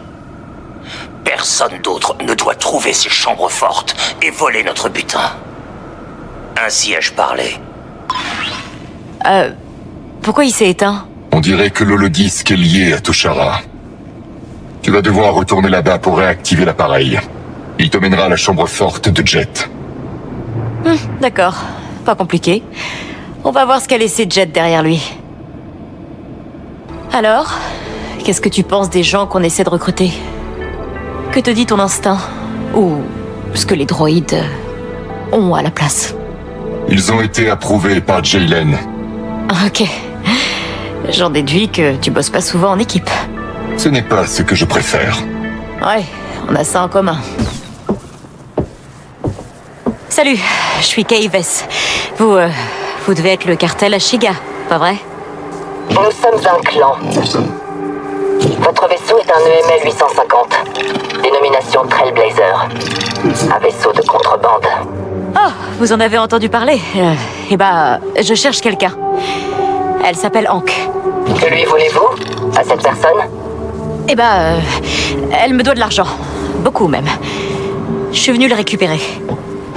Personne d'autre ne doit trouver ces chambres fortes et voler notre butin. Ainsi ai-je parlé. Pourquoi il s'est éteint? On dirait que l'holodisque est lié à Toshara. Tu vas devoir retourner là-bas pour réactiver l'appareil. Il te mènera à la chambre forte de Jet. D'accord, pas compliqué. On va voir ce qu'a laissé Jet derrière lui. Alors, qu'est-ce que tu penses des gens qu'on essaie de recruter? Que te dit ton instinct? Ou ce que les droïdes ont à la place? Ils ont été approuvés par Jaylen. Ok. J'en déduis que tu bosses pas souvent en équipe. Ce n'est pas ce que je préfère. Ouais, on a ça en commun. Salut, je suis Kay Vess. Vous devez être le cartel Ashiga, pas vrai? Nous sommes un clan. Votre vaisseau est un EML 850. Dénomination Trailblazer. Un vaisseau de contrebande. Oh, vous en avez entendu parler? Je cherche quelqu'un. Elle s'appelle Hank. Que lui voulez-vous? À cette personne? Elle me doit de l'argent. Beaucoup même. Je suis venu le récupérer.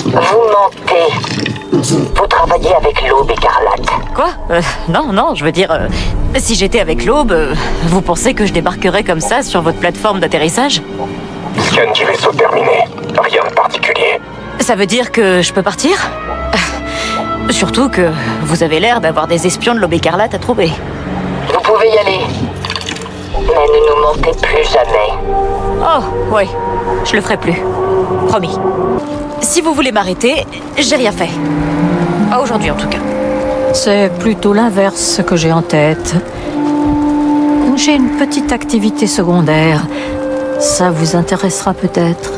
Vous mentez. Vous travaillez avec l'Aube écarlate. Quoi? Non, je veux dire... si j'étais avec l'Aube, vous pensez que je débarquerais comme ça sur votre plateforme d'atterrissage? Scan du vaisseau terminé. Rien de particulier. Ça veut dire que je peux partir? Surtout que vous avez l'air d'avoir des espions de l'Aube écarlate à trouver. Vous pouvez y aller. Mais ne nous mentez plus jamais. Oh, ouais. Je le ferai plus. Promis. Si vous voulez m'arrêter, j'ai rien fait. Pas aujourd'hui en tout cas. C'est plutôt l'inverse que j'ai en tête. J'ai une petite activité secondaire. Ça vous intéressera peut-être.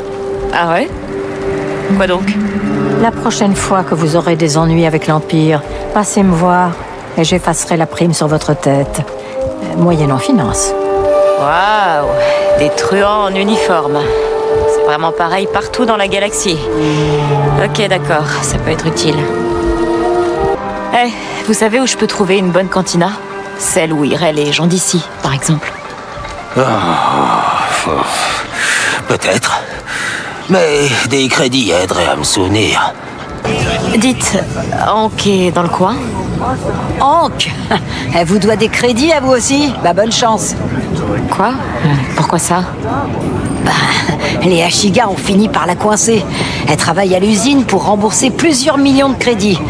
Ah ouais? Quoi donc? La prochaine fois que vous aurez des ennuis avec l'Empire, passez me voir et j'effacerai la prime sur votre tête. Moyennant finance. Waouh! Des truands en uniforme. C'est vraiment pareil partout dans la galaxie. Ok, d'accord, ça peut être utile. Vous savez où je peux trouver une bonne cantina? Celle où iraient les gens d'ici, par exemple. Peut-être. Mais des crédits aideraient à me souvenir. Dites, Hank est dans le coin? Hank! Elle vous doit des crédits à vous aussi? Bonne chance. Quoi? Pourquoi ça? Les Ashiga ont fini par la coincer. Elle travaille à l'usine pour rembourser plusieurs millions de crédits.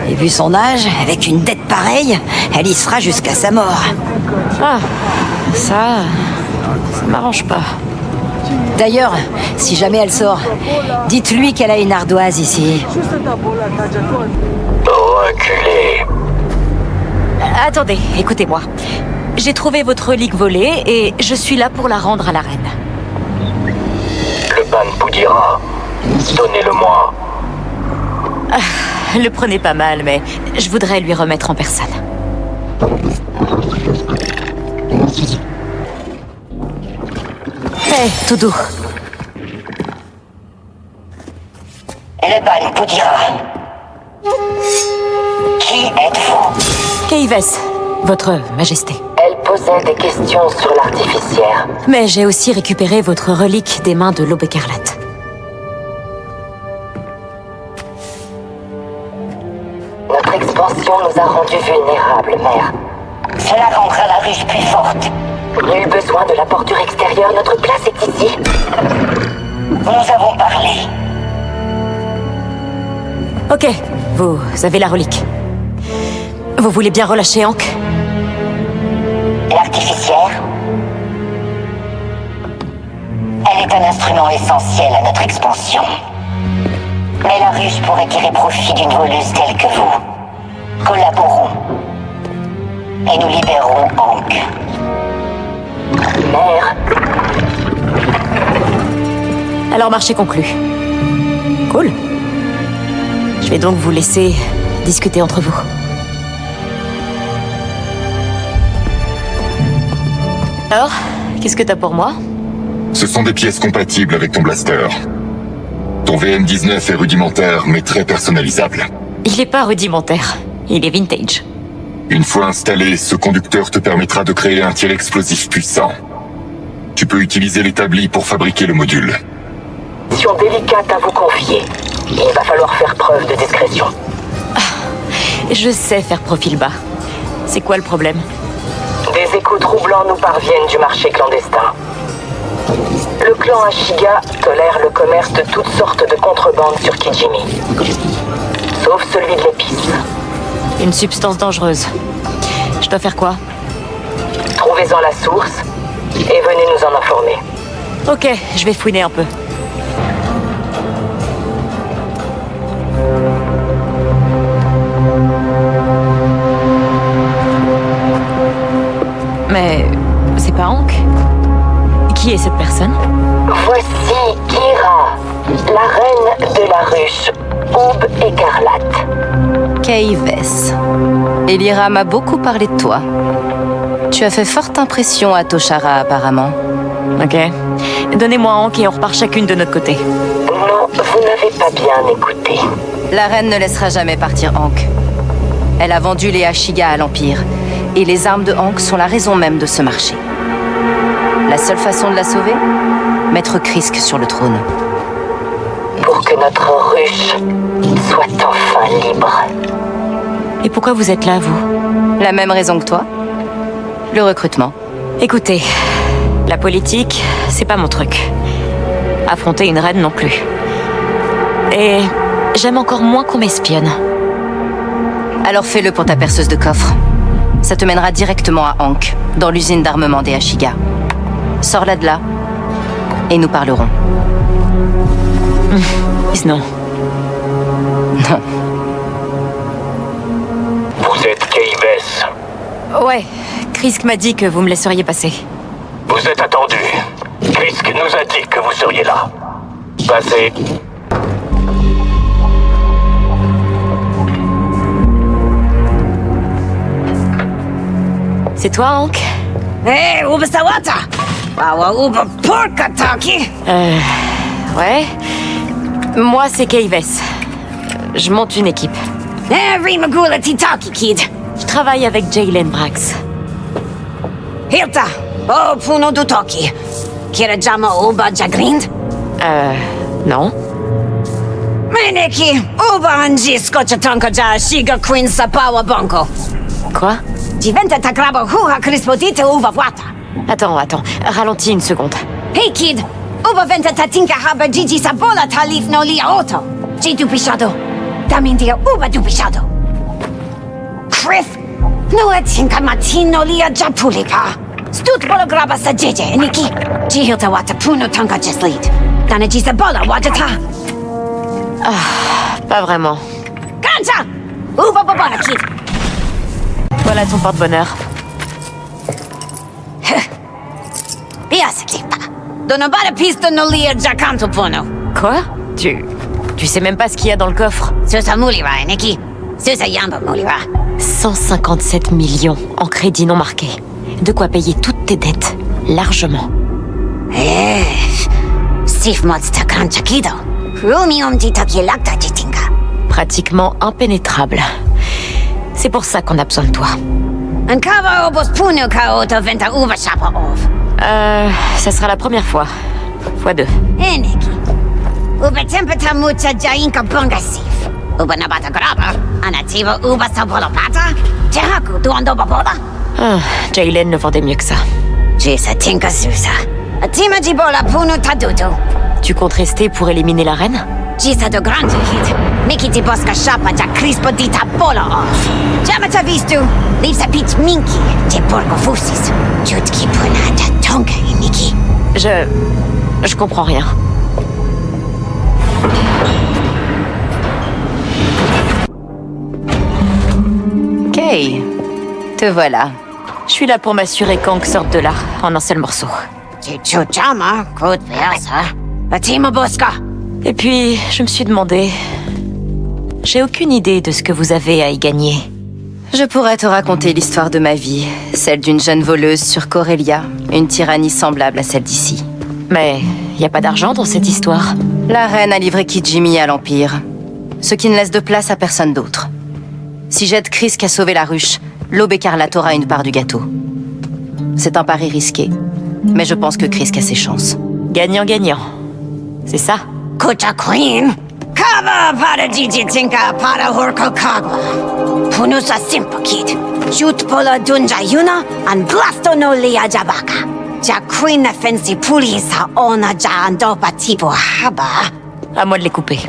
Et vu son âge, avec une dette pareille, elle y sera jusqu'à sa mort. Ah, ça m'arrange pas. D'ailleurs, si jamais elle sort, dites-lui qu'elle a une ardoise ici. Reculez. Attendez, écoutez-moi. J'ai trouvé votre relique volée et je suis là pour la rendre à la reine. Le ban Poudira. Donnez-le-moi. Le prenez pas mal, mais je voudrais lui remettre en personne. Hé, tout doux. Le ban Poudira. Qui êtes-vous? Kay Vess, votre majesté. Elle posait des questions sur l'artificière. Mais j'ai aussi récupéré votre relique des mains de l'Aube écarlate. Notre expansion nous a rendus vulnérables, mère. Cela rendra la ruche plus forte. Nul besoin de la porture extérieure, notre place est ici. Nous avons parlé. Ok, vous avez la relique. Vous voulez bien relâcher Hank? artificière? Elle est un instrument essentiel à notre expansion. Mais la ruche pourrait tirer profit d'une voleuse telle que vous. Collaborons. Et nous libérerons Hank. Mère. Alors, marché conclu. Cool. Je vais donc vous laisser discuter entre vous. Alors, qu'est-ce que t'as pour moi? Ce sont des pièces compatibles avec ton blaster. Ton VM-19 est rudimentaire, mais très personnalisable. Il est pas rudimentaire, il est vintage. Une fois installé, ce conducteur te permettra de créer un tir explosif puissant. Tu peux utiliser l'établi pour fabriquer le module. Mission délicate à vous confier. Il va falloir faire preuve de discrétion. Je sais faire profil bas. C'est quoi le problème? Des échos troublants nous parviennent du marché clandestin. Le clan Ashiga tolère le commerce de toutes sortes de contrebandes sur Kijimi. Sauf celui de l'épice. Une substance dangereuse. Je dois faire quoi? Trouvez-en la source et venez nous en informer. Ok, je vais fouiner un peu. Mais c'est pas Hank? Qui est cette personne? Voici Kira, la reine de la ruche, Aube écarlate. Kaives. Elira m'a beaucoup parlé de toi. Tu as fait forte impression à Toshara, apparemment. Ok. Donnez-moi Hank et on repart chacune de notre côté. Non, vous n'avez pas bien écouté. La reine ne laissera jamais partir Hank. Elle a vendu les Ashiga à l'Empire. Et les armes de Hank sont la raison même de ce marché. La seule façon de la sauver? Mettre Krisk sur le trône. Pour que notre ruche soit enfin libre. Et pourquoi vous êtes là, vous? La même raison que toi. Le recrutement. Écoutez, la politique, c'est pas mon truc. Affronter une reine non plus. Et j'aime encore moins qu'on m'espionne. Alors fais-le pour ta perceuse de coffre. Ça te mènera directement à Hank, dans l'usine d'armement des Ashiga. Sors-la de là, et nous parlerons. Non. Non. Vous êtes Kaives. Ouais, Krisk m'a dit que vous me laisseriez passer. Vous êtes attendu. Krisk nous a dit que vous seriez là. Passez. C'est toi, Hank? Hé, Uba Sawata! Wawa Uba Porka Taki! Ouais. Moi, c'est Kaives. Je monte une équipe. Every Magula Titaki, kid! Je travaille avec Jaylen Brax. Hilta! Oh, Puno Dutoki! Kirajama Uba Jagrind? Non. Meneki! Uba Anji Skochatonka Ja Shiga Queen Sapawa Bonko! Quoi? Diventa Takraba Huha Crispotite Uba Wata! Attends, ralentis une seconde. Hey, kid! Uba Venta Tatinka Haba Gigi Sabola Talif no Lia Auto! G Dupishado! Damindia Uba Dupishado! Chris! No Tinka Matino Lia Japulika! Stut Bolograba Sajeje, Niki! G Hilta Wata Puno Tanka Jeslead! Dana G Sabola Wajata! Pas vraiment. Ganja! Uba Babana, kid! Voilà ton porte-bonheur. Donobara pista no lia Jacanto Pono. Quoi? Tu sais même pas ce qu'il y a dans le coffre. Susa Mulira, Neki. Susa Yamba Mulira. 157 millions en crédit non marqué. De quoi payer toutes tes dettes, largement. Eh, Sif Monsta Kanchakido. Rumium Titaki Lacta Jitinga. Pratiquement impénétrable. C'est pour ça qu'on a besoin de toi. Ankava Obos Puno Kaota Venta Uva Shapa Ov. Ça sera la première fois. Fois 2. Eneki. Uba Tempeta Mucha Jainka Bangasif. Uba Nabata Graba. Anativa Uba Sabola Pata. Tehaku Duando Babola. Jaylen ne vendait mieux que ça. Jisa Tinka Susa. Atima Jibola Puno Tadudu. Tu comptes rester pour éliminer la reine? Gisa de grande hit. Miki ti boska shapa ja crispo di tapolo off. Jamata vistu. Leave sa pitch minky. Je porco fusis. Jutki puna ja tonka Miki. Je comprends rien. Kay, te voilà. Je suis là pour m'assurer qu'Hank sorte de là, en un seul morceau. Et puis, je me suis demandé... J'ai aucune idée de ce que vous avez à y gagner. Je pourrais te raconter l'histoire de ma vie, celle d'une jeune voleuse sur Corellia, une tyrannie semblable à celle d'ici. Mais y a pas d'argent dans cette histoire. La reine a livré Kijimi à l'Empire, ce qui ne laisse de place à personne d'autre. Si j'aide Chris à sauver la ruche, l'Aube écarlate aura une part du gâteau. C'est un pari risqué, mais je pense que Chris a ses chances. Gagnant-gagnant. C'est ça? Kucha Queen! Kava para Jijitinka para Horko Kagwa. Punusa Simpokid. Jut Pola Dunja Yuna and Blasto no Lia Jabaka. Ja Queen Fensi Pulisa Ona Ja Andopa Tipo Haba. À moi de les couper.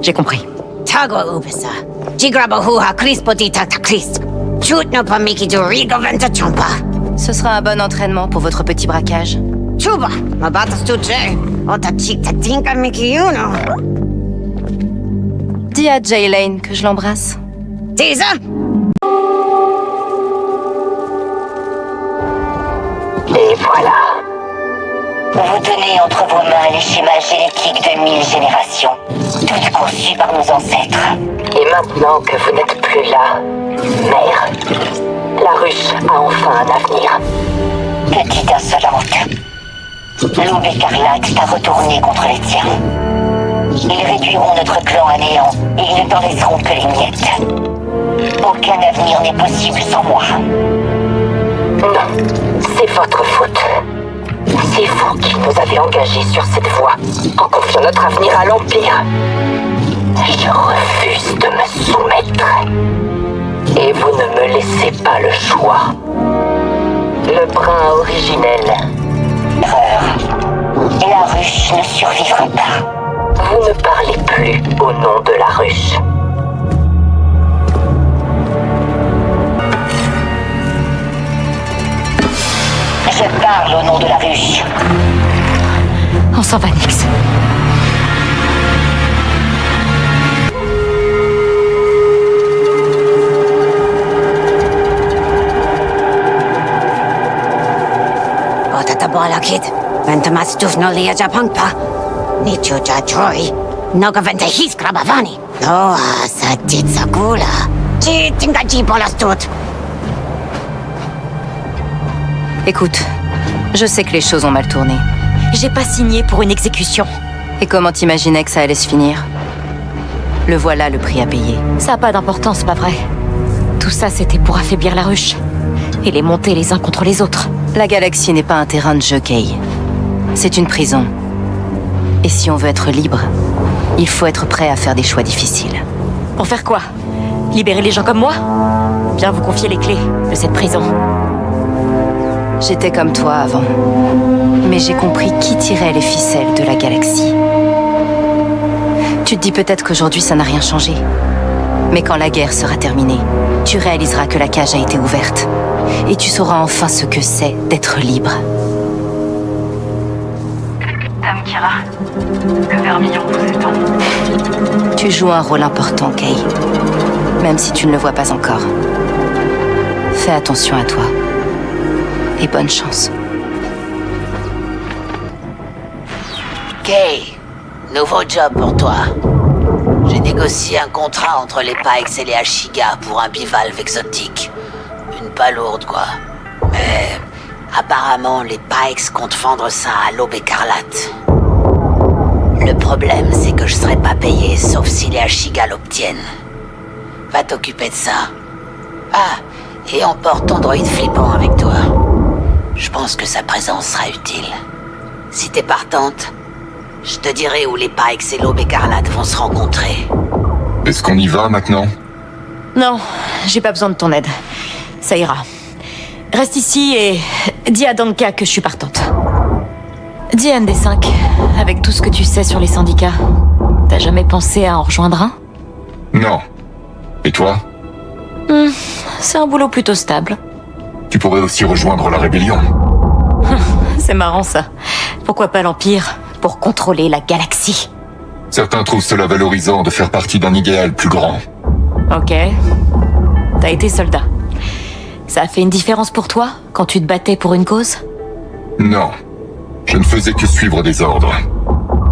J'ai compris. Tago Ubisa. Jigraba Huha Crispo di Tata Crisp. Jut no Pamiki du Rigo Venta Chompa. Ce sera un bon entraînement pour votre petit braquage. Chuba, Mabatas Tuche. Ota Chikta Tinka Miki Yuno. Dis à Jaylane que je l'embrasse. Tisa! Et voilà. Vous tenez entre vos mains les schémas génétiques de 1000 générations, toutes conçues par nos ancêtres. Et maintenant que vous n'êtes plus là, mère, la ruche a enfin un avenir. Petite insolente, l'Aube écarlate t'a retourné contre les tiens. Ils réduiront notre clan à néant et ils ne t'en laisseront que les miettes. Aucun avenir n'est possible sans moi. Non, c'est votre faute. C'est vous qui nous avez engagés sur cette voie, en confiant notre avenir à l'Empire. Je refuse de me soumettre. Et vous ne me laissez pas le choix. Le brin originel. Erreur. Et la ruche ne survivra pas. Vous ne parlez plus au nom de la ruche. Je parle au nom de la ruche. On s'en va, Nyx. Otatabola kid. Ventamas dufno lia japangpa. Nichuja Troy. Noga venta his krabavani. Loa sa titsakula. Chitinga jibolastut. Écoute, je sais que les choses ont mal tourné. J'ai pas signé pour une exécution. Et comment t'imaginais que ça allait se finir? Le voilà le prix à payer. Ça a pas d'importance, pas vrai? Tout ça, c'était pour affaiblir la ruche. Et les monter les uns contre les autres. La galaxie n'est pas un terrain de jeu, Kay. C'est une prison. Et si on veut être libre, il faut être prêt à faire des choix difficiles. Pour faire quoi? Libérer les gens comme moi? Bien vous confier les clés de cette prison. J'étais comme toi avant. Mais j'ai compris qui tirait les ficelles de la galaxie. Tu te dis peut-être qu'aujourd'hui ça n'a rien changé. Mais quand la guerre sera terminée, tu réaliseras que la cage a été ouverte. Et tu sauras enfin ce que c'est d'être libre. Dame Kira, le vermillon vous attend. Tu joues un rôle important, Kay. Même si tu ne le vois pas encore. Fais attention à toi. Et bonne chance. Kay, nouveau job pour toi. J'ai négocié un contrat entre les Pikes et les Ashiga pour un bivalve exotique. Une palourde, quoi. Mais apparemment, les Pikes comptent vendre ça à l'Aube écarlate. Le problème, c'est que je serai pas payé, sauf si les Ashiga l'obtiennent. Va t'occuper de ça. Ah, et emporte ton droïde flippant avec toi. Je pense que sa présence sera utile. Si t'es partante, je te dirai où les Pikes et l'Aube écarlate vont se rencontrer. Est-ce qu'on y va maintenant? Non, j'ai pas besoin de ton aide. Ça ira. Reste ici et dis à Danka que je suis partante. Dis à ND5, avec tout ce que tu sais sur les syndicats, t'as T'as jamais pensé à en rejoindre un? Non. Et toi? C'est un boulot plutôt stable. Tu pourrais aussi rejoindre la rébellion. C'est marrant ça. Pourquoi pas l'Empire? Pour contrôler la galaxie. Certains trouvent cela valorisant de faire partie d'un idéal plus grand. Ok. T'as été soldat. Ça a fait une différence pour toi, quand tu te battais pour une cause? Non. Je ne faisais que suivre des ordres.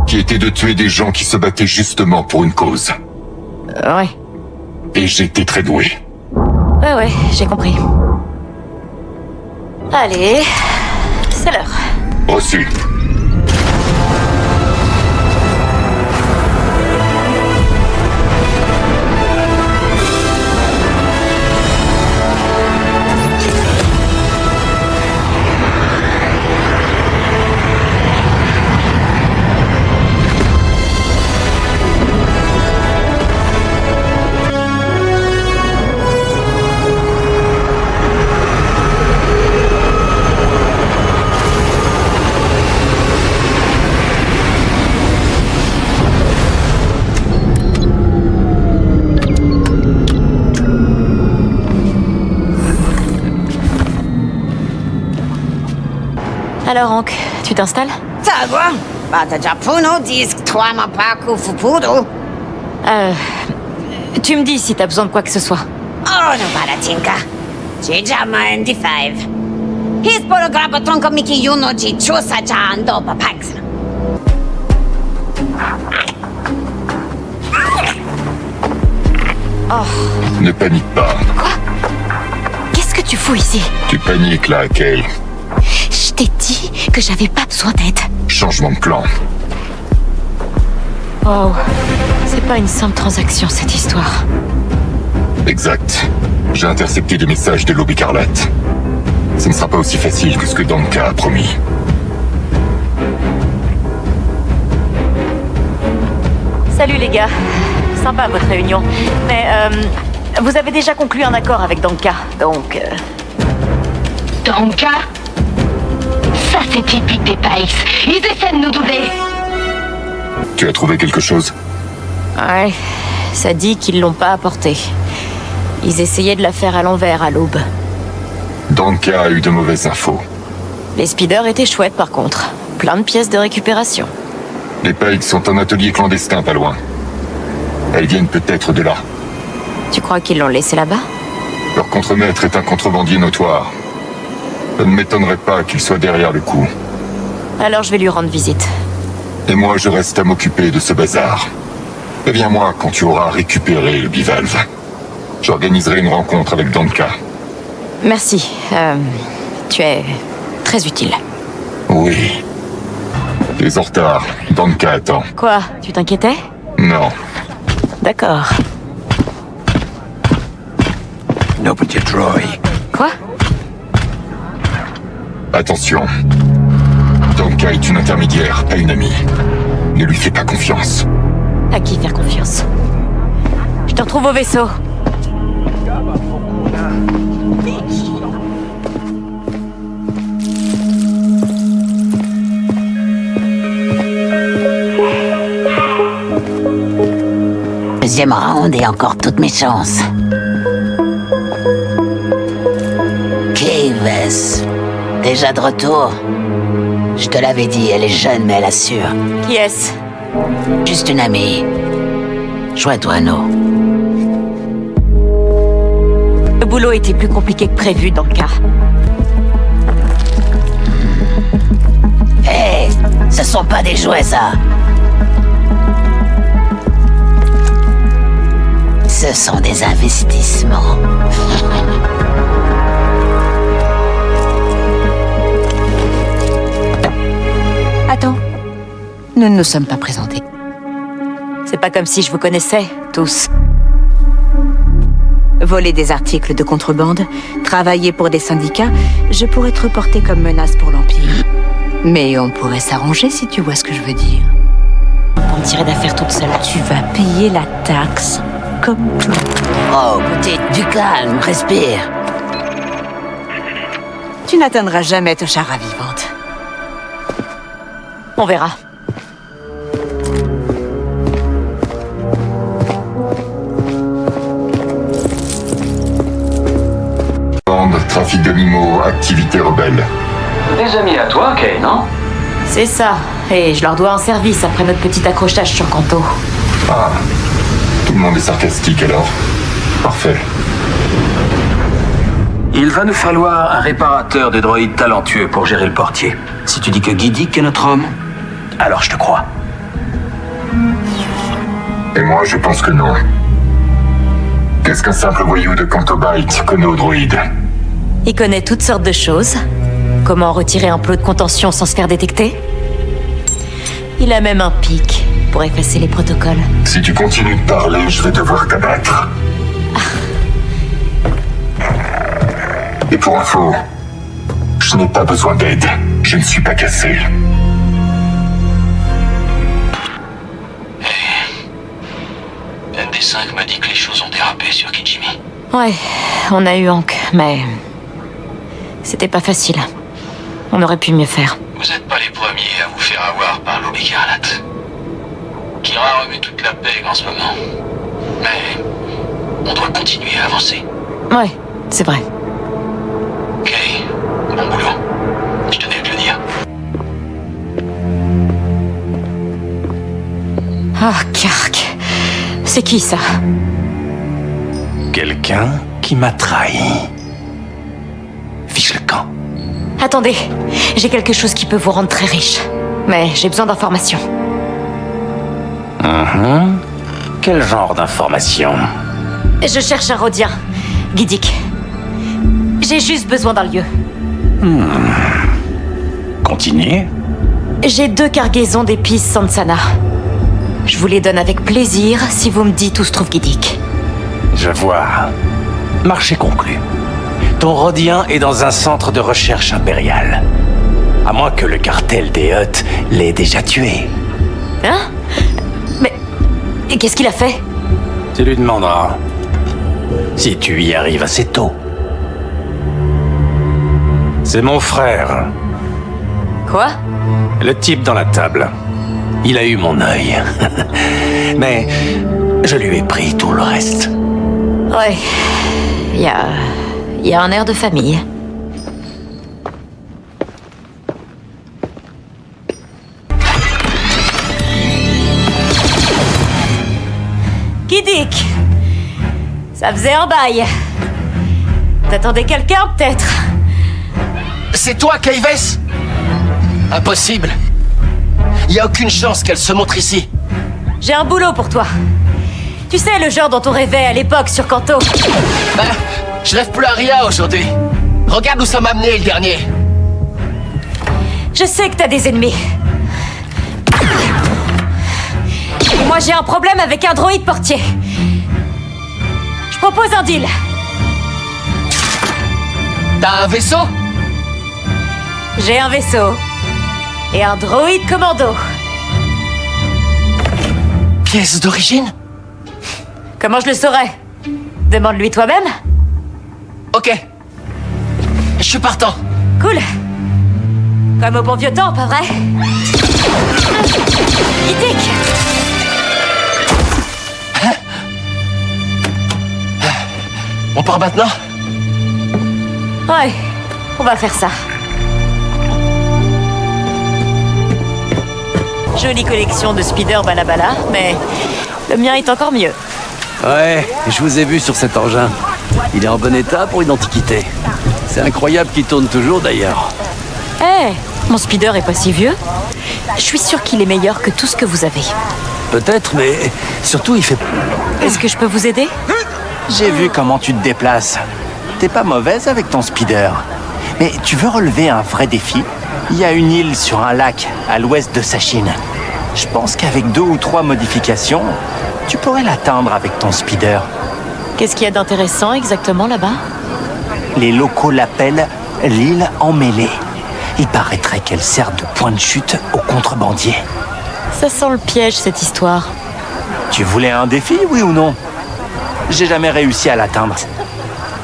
Qui étaient de tuer des gens qui se battaient justement pour une cause. Ouais. Et j'étais très doué. Ouais, j'ai compris. Allez, c'est l'heure. Reçu. Alors, Hank, tu t'installes? Sagua, bata japuno disque toi ma paku fupudo. Tu me dis si t'as besoin de quoi que ce soit. Oh no baratinka. Jijama ND5. His porograppa tronco miki yuno ji chusa jando papax. Oh. Ne panique pas. Quoi? Qu'est-ce que tu fous ici? Tu paniques là, Kay. Je t'ai dit que j'avais pas besoin d'aide. Changement de plan. Oh, c'est pas une simple transaction cette histoire. Exact. J'ai intercepté des messages de l'Aube écarlate. Ce ne sera pas aussi facile que ce que Danka a promis. Salut les gars. Sympa votre réunion. Mais vous avez déjà conclu un accord avec Danka, donc... Danka? Ça, c'est typique des Pikes. Ils essaient de nous douter. Tu as trouvé quelque chose? Ouais, ça dit qu'ils l'ont pas apporté. Ils essayaient de la faire à l'envers à l'aube. Danka a eu de mauvaises infos. Les speeders étaient chouettes par contre. Plein de pièces de récupération. Les Pikes sont un atelier clandestin pas loin. Elles viennent peut-être de là. Tu crois qu'ils l'ont laissé là-bas? Leur contremaître est un contrebandier notoire. Ça ne m'étonnerait pas qu'il soit derrière le coup. Alors je vais lui rendre visite. Et moi, je reste à m'occuper de ce bazar. Préviens-moi quand tu auras récupéré le bivalve. J'organiserai une rencontre avec Danka. Merci. Tu es très utile. Oui. Tu es en retard. Danka attend. Quoi? Tu t'inquiétais? Non. D'accord. Nobody Troy. Quoi? Attention. Danka est une intermédiaire, pas une amie. Ne lui fais pas confiance. À qui faire confiance? Je te retrouve au vaisseau. Deuxième round et encore toutes mes chances. Kayves. Déjà de retour? Je te l'avais dit, elle est jeune mais elle assure. Qui est-ce? Juste une amie. Chouette oiseau. Le boulot était plus compliqué que prévu dans le cas. Hé, ce sont pas des jouets ça. Ce sont des investissements. Attends. Nous ne nous sommes pas présentés. C'est pas comme si je vous connaissais, tous. Voler des articles de contrebande, travailler pour des syndicats, je pourrais te reporter comme menace pour l'Empire. Mais on pourrait s'arranger si tu vois ce que je veux dire. Pour me tirer d'affaire toute seule. Tu vas payer la taxe comme tout. Oh, petite, du calme, respire. Tu n'atteindras jamais Toshara vivante. On verra. Contrebande, trafic d'animaux, activité rebelle. Des amis à toi, Kay, non? C'est ça. Et je leur dois un service après notre petit accrochage sur Kanto. Ah, tout le monde est sarcastique alors. Parfait. Il va nous falloir un réparateur de droïdes talentueux pour gérer le portier. Si tu dis que Guidic est notre homme, alors je te crois. Et moi, je pense que non. Qu'est-ce qu'un simple voyou de Cantobite connaît aux droïdes? Il connaît toutes sortes de choses. Comment retirer un plot de contention sans se faire détecter. Il a même un pic pour effacer les protocoles. Si tu continues de parler, je vais devoir t'abattre. Et pour info, je n'ai pas besoin d'aide. Je ne suis pas cassé. ND5 m'a dit que les choses ont dérapé sur Kijimi. Ouais, on a eu Hank, mais... c'était pas facile. On aurait pu mieux faire. Vous n'êtes pas les premiers à vous faire avoir par l'Aube écarlate. Kira remet toute la pègre en ce moment. Mais... on doit continuer à avancer. Ouais, c'est vrai. Ok, bon boulot. Je tenais à te le dire. Ah, Kark. C'est qui, ça? Quelqu'un qui m'a trahi. Fiche le camp. Attendez, j'ai quelque chose qui peut vous rendre très riche. Mais j'ai besoin d'informations. Quel genre d'informations? Je cherche un Rhodien. Guidic. J'ai juste besoin d'un lieu. Continuez. J'ai 2 cargaisons d'épices Sansana. Je vous les donne avec plaisir si vous me dites où se trouve Guidic. Je vois. Marché conclu. Ton Rhodien est dans un centre de recherche impérial. À moins que le cartel des Hutt l'ait déjà tué. Hein? Mais... qu'est-ce qu'il a fait? Tu lui demanderas. Si tu y arrives assez tôt. C'est mon frère. Quoi? Le type dans la table. Il a eu mon œil. Mais je lui ai pris tout le reste. Ouais. Il y a un air de famille. Guidic! Ça faisait un bail. T'attendais quelqu'un, peut-être? C'est toi, Kayves? Impossible. Il n'y a aucune chance qu'elle se montre ici. J'ai un boulot pour toi. Tu sais, le genre dont on rêvait à l'époque sur Kanto. Ben, je rêve plus à rien aujourd'hui. Regarde où ça m'a amené le dernier. Je sais que t'as des ennemis. Et moi, j'ai un problème avec un droïde portier. Je propose un deal. T'as un vaisseau? J'ai un vaisseau. Et un droïde commando. Pièce d'origine? Comment je le saurais? Demande-lui toi-même. Ok. Je suis partant. Cool. Comme au bon vieux temps, pas vrai? Guidic! On part maintenant? Ouais, on va faire ça. Jolie collection de speeder balabala, mais le mien est encore mieux. Ouais, je vous ai vu sur cet engin. Il est en bon état pour une antiquité. C'est incroyable qu'il tourne toujours d'ailleurs. Mon speeder est pas si vieux. Je suis sûre qu'il est meilleur que tout ce que vous avez. Peut-être, mais surtout il fait... Est-ce que je peux vous aider? J'ai vu comment tu te déplaces. T'es pas mauvaise avec ton speeder. Mais tu veux relever un vrai défi? Il y a une île sur un lac à l'ouest de Sachine. Je pense qu'avec 2 ou 3 modifications, tu pourrais l'atteindre avec ton speeder. Qu'est-ce qu'il y a d'intéressant exactement là-bas? Les locaux l'appellent l'île emmêlée. Il paraîtrait qu'elle sert de point de chute aux contrebandiers. Ça sent le piège, cette histoire. Tu voulais un défi, oui ou non? J'ai jamais réussi à l'atteindre.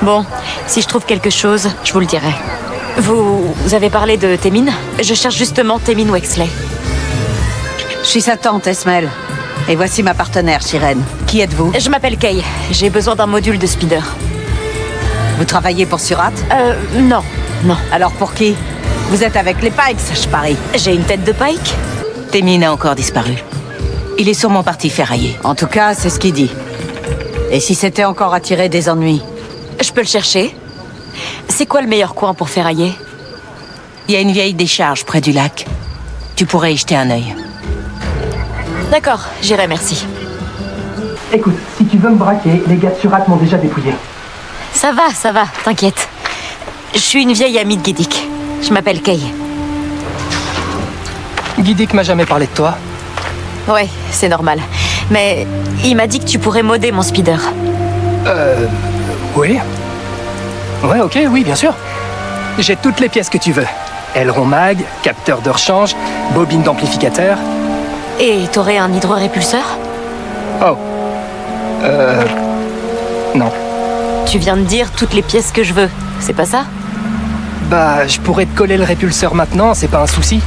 Bon, si je trouve quelque chose, je vous le dirai. Vous avez parlé de Témine? Je cherche justement Témine Wexley. Je suis sa tante, Esmel. Et voici ma partenaire, Sirène. Qui êtes-vous? Je m'appelle Kay. J'ai besoin d'un module de speeder. Vous travaillez pour Surat? Non. Non. Alors pour qui? Vous êtes avec les Pikes, je parie. J'ai une tête de Pike? Témine a encore disparu. Il est sûrement parti ferrailler. En tout cas, c'est ce qu'il dit. Et si c'était encore attiré des ennuis? Je peux le chercher. C'est quoi le meilleur coin pour ferrailler? Il y a une vieille décharge près du lac. Tu pourrais y jeter un œil. D'accord, j'irai, merci. Écoute, si tu veux me braquer, les gars de Surat m'ont déjà dépouillé. Ça va, t'inquiète. Je suis une vieille amie de Giddick. Je m'appelle Kay. Giddick m'a jamais parlé de toi. Ouais, c'est normal. Mais il m'a dit que tu pourrais modder mon speeder. Oui. Ouais, ok, oui, bien sûr. J'ai toutes les pièces que tu veux. Aileron mag, capteur de rechange, bobine d'amplificateur. Et t'aurais un hydrorépulseur? Oh. Non. Tu viens de dire toutes les pièces que je veux, c'est pas ça? Bah, je pourrais te coller le répulseur maintenant, c'est pas un souci.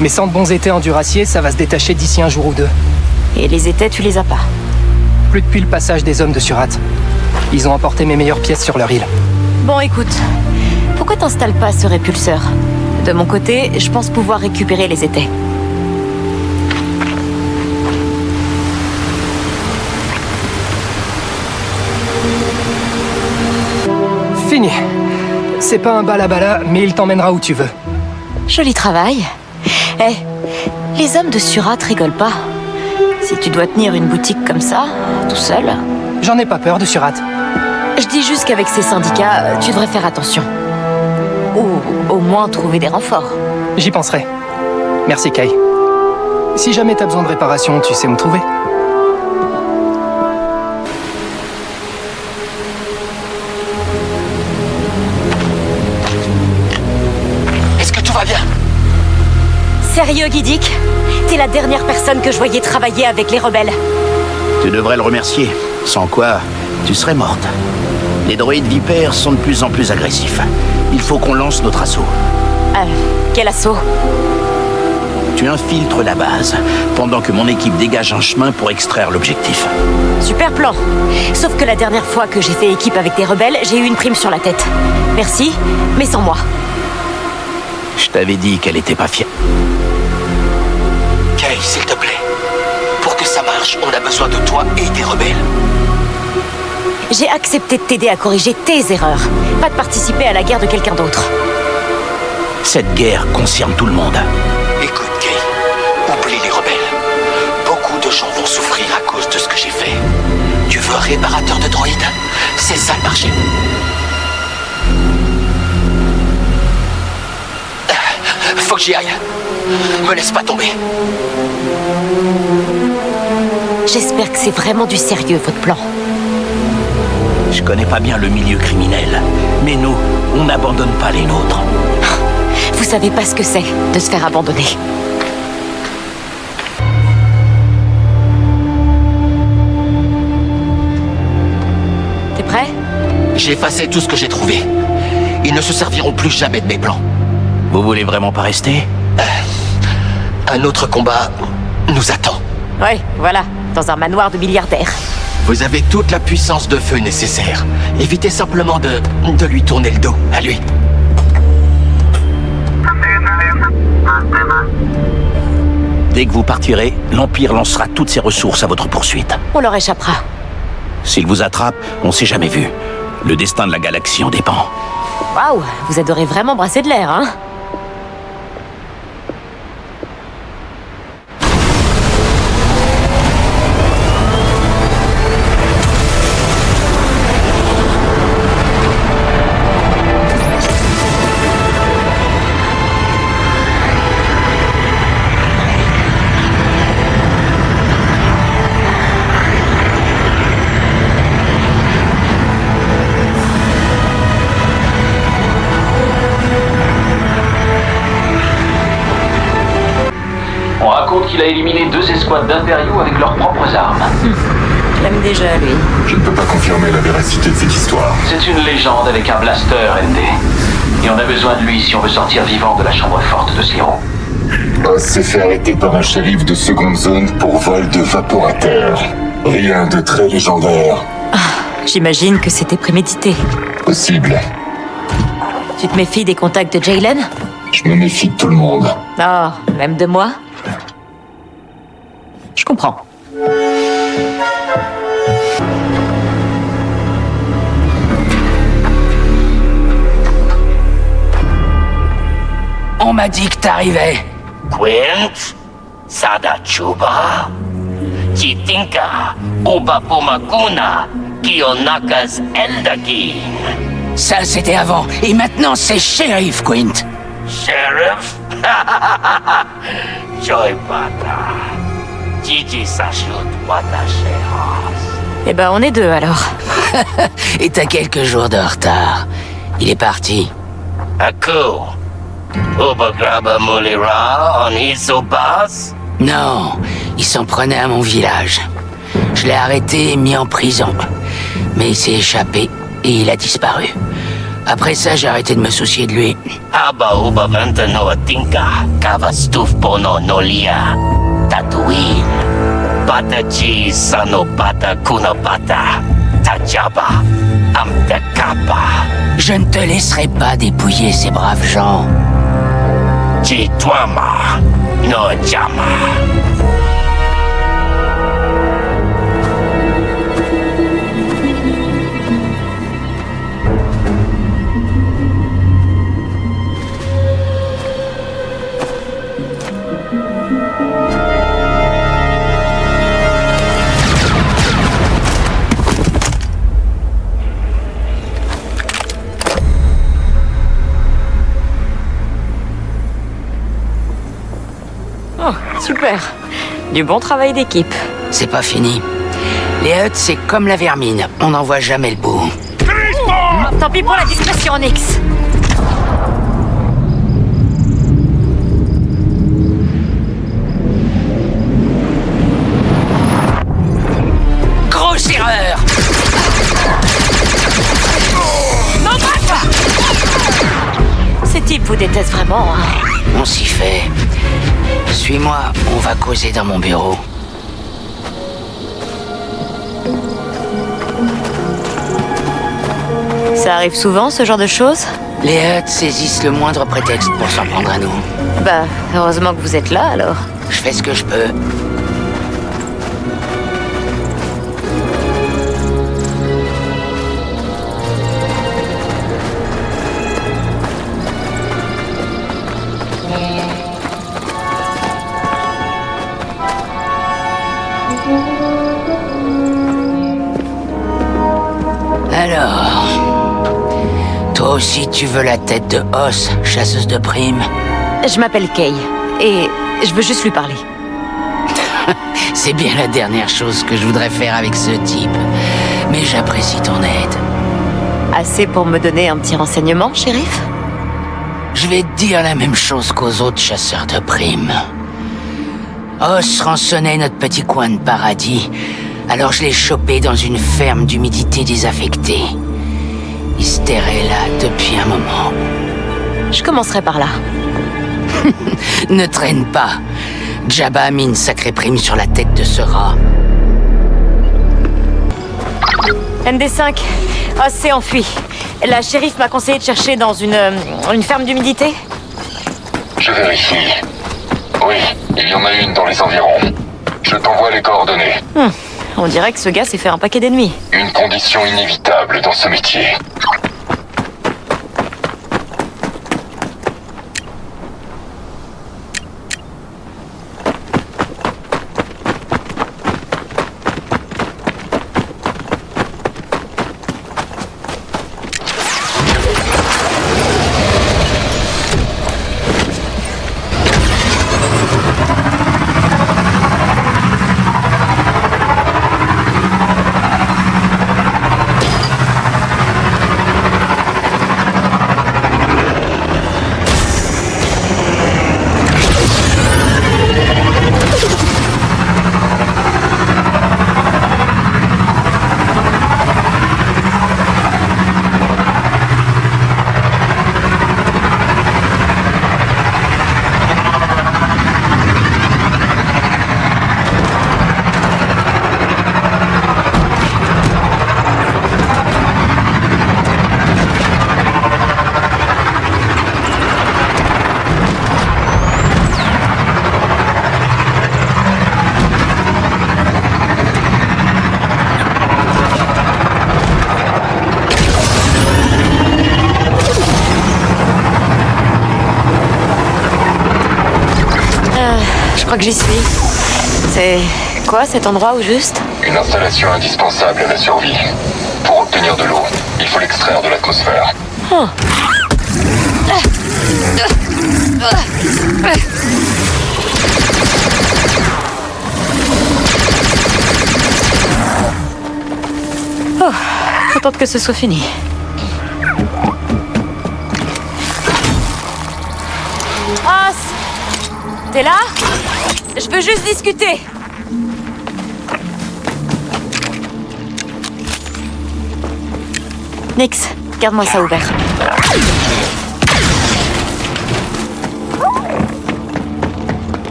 Mais sans de bons étais en duracier, ça va se détacher d'ici un jour ou deux. Et les étais, tu les as pas? Plus depuis le passage des hommes de Surat. Ils ont emporté mes meilleures pièces sur leur île. Bon, écoute, pourquoi t'installes pas ce répulseur? De mon côté, je pense pouvoir récupérer les étais. Fini. C'est pas un balabala, mais il t'emmènera où tu veux. Joli travail. Les hommes de Surat rigolent pas. Si tu dois tenir une boutique comme ça, tout seul... J'en ai pas peur de Surat. Je dis juste qu'avec ces syndicats, tu devrais faire attention. Ou au moins trouver des renforts. J'y penserai. Merci, Kay. Si jamais t'as besoin de réparation, tu sais où me trouver. Est-ce que tout va bien? Sérieux, Giddick? T'es la dernière personne que je voyais travailler avec les rebelles. Tu devrais le remercier. Sans quoi, tu serais morte. Les droïdes vipères sont de plus en plus agressifs. Il faut qu'on lance notre assaut. Quel assaut? Tu infiltres la base, pendant que mon équipe dégage un chemin pour extraire l'objectif. Super plan. Sauf que la dernière fois que j'ai fait équipe avec des rebelles, j'ai eu une prime sur la tête. Merci, mais sans moi. Je t'avais dit qu'elle était pas fière. Kay, s'il te plaît. Pour que ça marche, on a besoin de toi et des rebelles. J'ai accepté de t'aider à corriger tes erreurs, pas de participer à la guerre de quelqu'un d'autre. Cette guerre concerne tout le monde. Écoute, Kay, oublie les rebelles. Beaucoup de gens vont souffrir à cause de ce que j'ai fait. Tu veux un réparateur de droïdes? C'est ça le marché. Faut que j'y aille. Me laisse pas tomber. J'espère que c'est vraiment du sérieux, votre plan. Je connais pas bien le milieu criminel, mais nous, on n'abandonne pas les nôtres. Vous savez pas ce que c'est de se faire abandonner. T'es prêt? J'ai effacé tout ce que j'ai trouvé. Ils ne se serviront plus jamais de mes plans. Vous voulez vraiment pas rester? Un autre combat nous attend. Ouais, voilà, dans un manoir de milliardaires. Vous avez toute la puissance de feu nécessaire. Évitez simplement de lui tourner le dos, à lui. Dès que vous partirez, l'Empire lancera toutes ses ressources à votre poursuite. On leur échappera. S'il vous attrape, on s'est jamais vu. Le destin de la galaxie en dépend. Waouh, vous adorez vraiment brasser de l'air, hein? On raconte qu'il a éliminé 2 escouades d'impériaux avec leurs propres armes. Je l'aime déjà, lui. Je ne peux pas confirmer la véracité de cette histoire. C'est une légende avec un blaster, ND. Et on a besoin de lui si on veut sortir vivant de la chambre forte de Sliro. Boss s'est fait arrêter par un shérif de seconde zone pour vol de vaporateur. Rien de très légendaire. J'imagine que c'était prémédité. Possible. Tu te méfies des contacts de Jaylen? Je me méfie de tout le monde. Oh, même de moi? Je comprends. On m'a dit que t'arrivais. Quint, Sadachuba, Chitinka, Ubapumakuna, Kionakas Eldagin. Ça, c'était avant. Et maintenant, c'est Sheriff Quint. Sheriff? Joy Bata. Gigi Sashut Watashehas. Eh ben, on est deux alors. Et t'as quelques jours de retard. Il est parti. Aku. Ubagraba Mulira on Isobas? Non, il s'en prenait à mon village. Je l'ai arrêté et mis en prison. Mais il s'est échappé et il a disparu. Après ça, j'ai arrêté de me soucier de lui. Aba Uba Ventano Tinka, Kavastuf Pono Nolia, Tatooine, Patachi Sano Pata Kunapata, Tajaba, Amtakapa. Je ne te laisserai pas dépouiller ces braves gens. Chitwama, no Jama. Oh, super. Du bon travail d'équipe. C'est pas fini. Les Hutt, c'est comme la vermine. On n'en voit jamais le bout. Tant pis pour la discrétion, Nix. Grosse erreur! Non, bref! Ces types vous détestent vraiment, hein. On s'y fait. Suis-moi, on va causer dans mon bureau. Ça arrive souvent, ce genre de choses? Les Hutt saisissent le moindre prétexte pour s'en prendre à nous. Bah, heureusement que vous êtes là, alors. Je fais ce que je peux. Alors, toi aussi tu veux la tête de Os, chasseuse de primes? Je m'appelle Kay, et je veux juste lui parler. C'est bien la dernière chose que je voudrais faire avec ce type. Mais j'apprécie ton aide. Assez pour me donner un petit renseignement, shérif? Je vais te dire la même chose qu'aux autres chasseurs de primes. Os rançonnait notre petit coin de paradis, alors je l'ai chopé dans une ferme d'humidité désaffectée. Il se terrait là depuis un moment. Je commencerai par là. Ne traîne pas. Jabba a mis une sacrée prime sur la tête de ce rat. ND5, Os s'est enfui. La shérif m'a conseillé de chercher dans une ferme d'humidité. Je vérifie. Oui, il y en a une dans les environs. Je t'envoie les coordonnées. On dirait que ce gars s'est fait un paquet d'ennemis. Une condition inévitable dans ce métier. crois que j'y suis. C'est quoi cet endroit au juste? Une installation indispensable à la survie. Pour obtenir de l'eau, il faut l'extraire de l'atmosphère. Oh. Oh, contente que ce soit fini. Os, t'es là? Je veux juste discuter. Nix, garde-moi ça ouvert.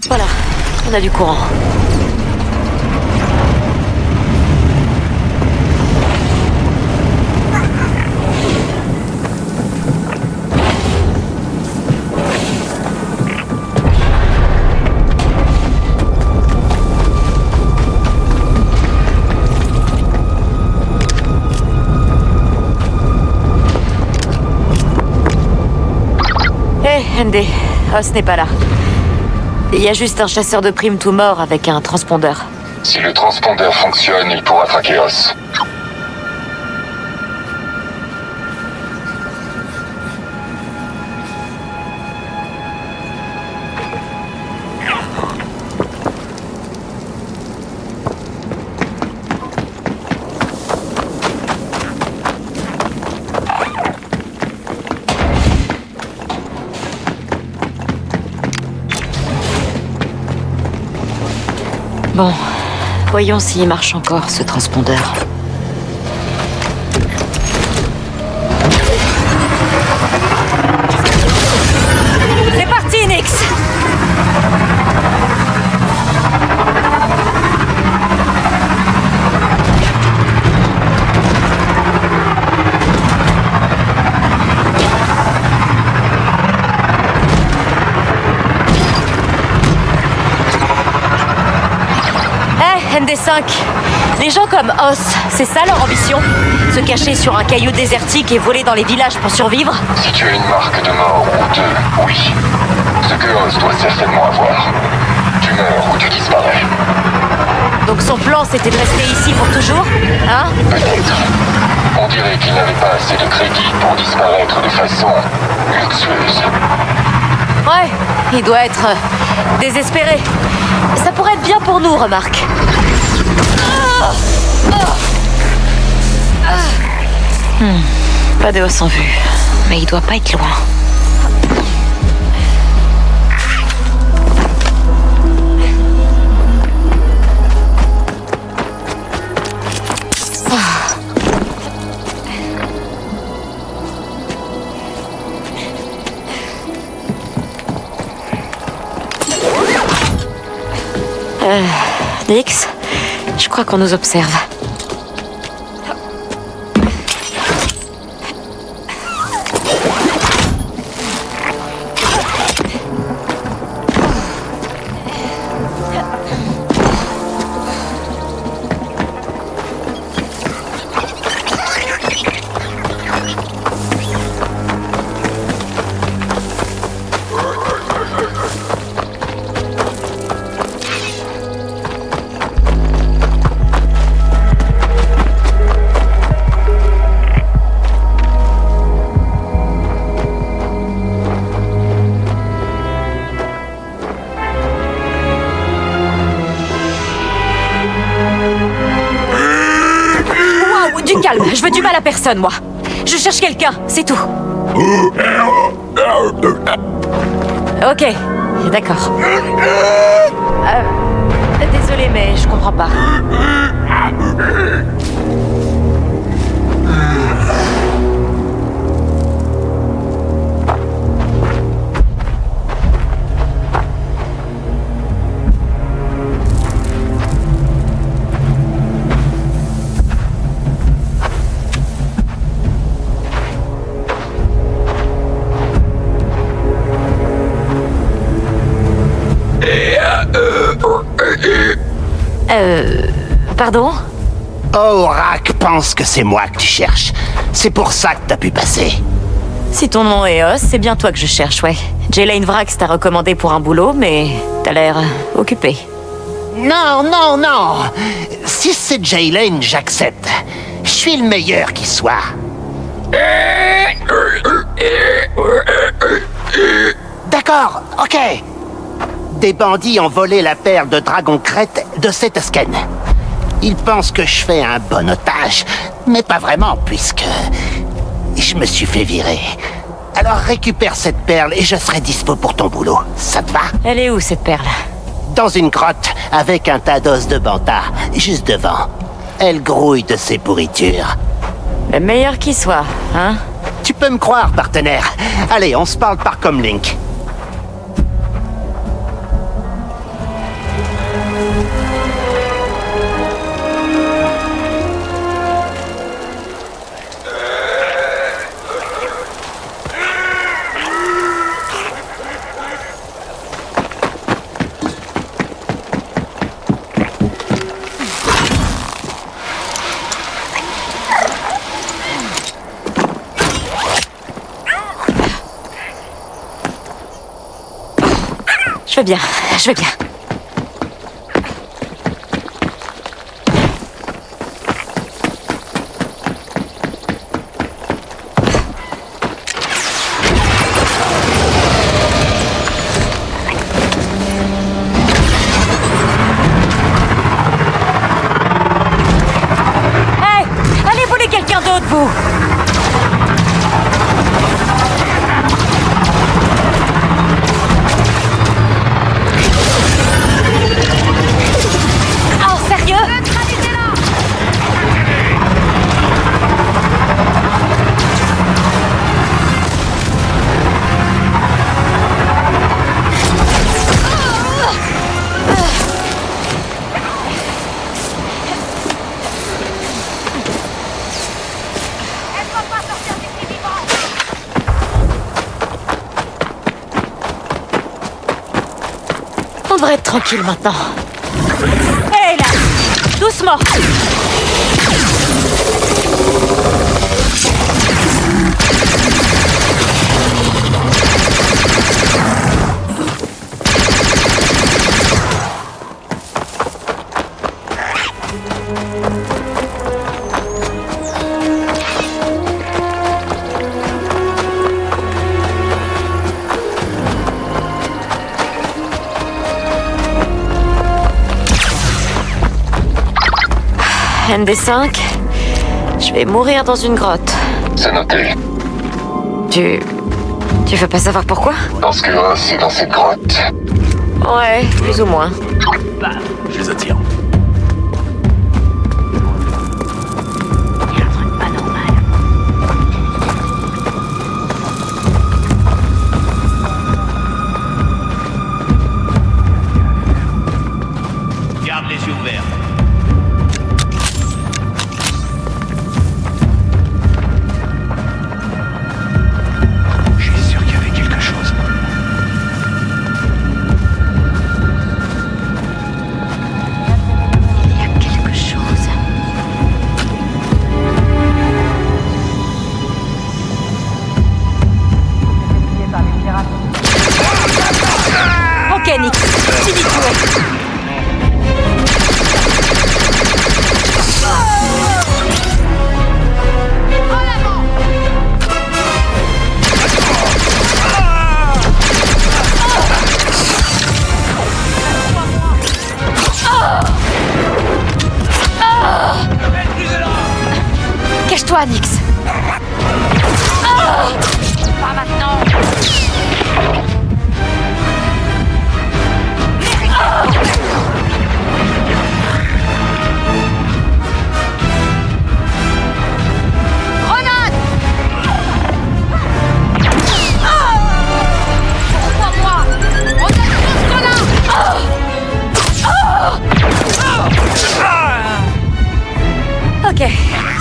Voilà, on a du courant. Hé, ND, Os n'est pas là. Il y a juste un chasseur de primes tout mort avec un transpondeur. Si le transpondeur fonctionne, il pourra traquer Os. Bon, voyons s'il marche encore, ce transpondeur. C'est parti, Nix! ND5, les gens comme Os, c'est ça leur ambition? Se cacher sur un caillou désertique et voler dans les villages pour survivre? Si tu as une marque de mort ou deux, oui. Ce que Os doit certainement avoir. Tu meurs ou tu disparais. Donc son plan, c'était de rester ici pour toujours? Hein? Peut-être. On dirait qu'il n'avait pas assez de crédit pour disparaître de façon luxueuse. Ouais, il doit être désespéré. Ça pourrait être bien pour nous, remarque. Pas de Os en vue, mais il doit pas être loin. Nix, je crois qu'on nous observe. Du calme, je veux du mal à personne, moi. Je cherche quelqu'un, c'est tout. Ok, d'accord. Désolé, mais je comprends pas. Pardon? Oh, Rack pense que c'est moi que tu cherches. C'est pour ça que t'as pu passer. Si ton nom est Os, c'est bien toi que je cherche, ouais. Jaylen Vrax t'a recommandé pour un boulot, mais t'as l'air occupé. Non, non, non. Si c'est Jaylen, j'accepte. Je suis le meilleur qui soit. D'accord, ok. Des bandits ont volé la paire de dragons crêtes de Setesken. Ils pensent que je fais un bon otage, mais pas vraiment, puisque je me suis fait virer. Alors récupère cette perle et je serai dispo pour ton boulot. Ça te va? Elle est où, cette perle? Dans une grotte, avec un tas d'os de banta, juste devant. Elle grouille de ses pourritures. Le meilleur qui soit, hein? Tu peux me croire, partenaire. Allez, on se parle par comlink. Je vais bien, je vais bien. Hey, allez voler quelqu'un d'autre, vous! On devrait être tranquille maintenant. Hé là! Doucement! ND5, je vais mourir dans une grotte. C'est noté. Tu veux pas savoir pourquoi? Parce que Ross est dans cette grotte. Ouais, plus ou moins. Je les attire. Garde les yeux ouverts. Ok, Nick. Tu dis tout. Cache-toi, Nix. Pas maintenant. Ok,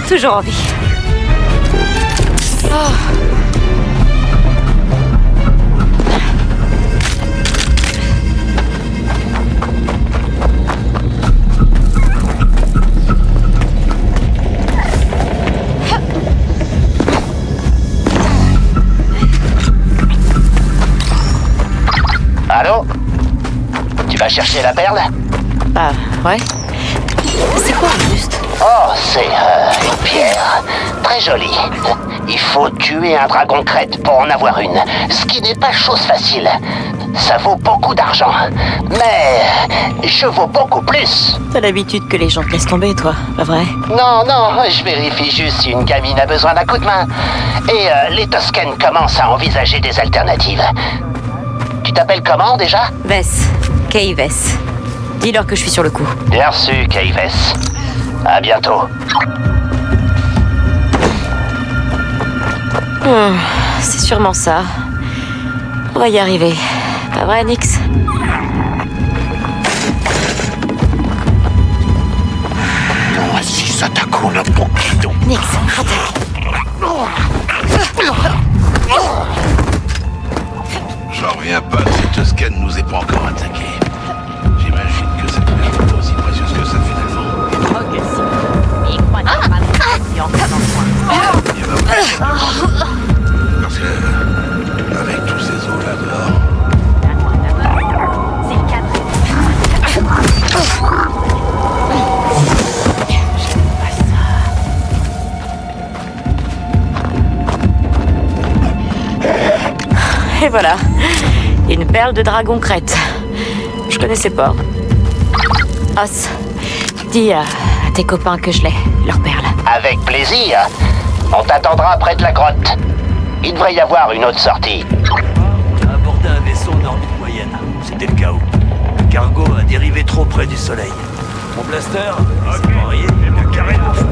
toujours en vie. Oh. chercher la perle? Ah, ouais. C'est quoi, juste? Oh, c'est une pierre. Très jolie. Il faut tuer un dragon crête pour en avoir une, ce qui n'est pas chose facile. Ça vaut beaucoup d'argent. Mais je vaux beaucoup plus. T'as l'habitude que les gens te laissent tomber, toi, pas vrai? Non, je vérifie juste si une gamine a besoin d'un coup de main. Et les Toscanes commencent à envisager des alternatives. Tu t'appelles comment, déjà? Vess. Kay Vess. Dis-leur que je suis sur le coup. Bien reçu, Kay Vess. À bientôt. C'est sûrement ça. On va y arriver. Pas vrai, Nix? Non, si Sadako n'a pas quitté. Nix, attaque. J'en reviens pas que cette Toscane nous ait pas encore attaqué. J'imagine que cette merde est aussi précieuse que ça finalement. Ok, si. Parce que, avec tous ces eaux là dehors. Et voilà. Une perle de dragon crête. Je connaissais pas. Os, dis à tes copains que je l'ai, leur perle. Avec plaisir. On t'attendra près de la grotte. Il devrait y avoir une autre sortie. On a abordé un vaisseau en orbite moyenne. C'était le chaos. Le cargo a dérivé trop près du soleil. Mon blaster, c'est pas rien, il a carrément fou.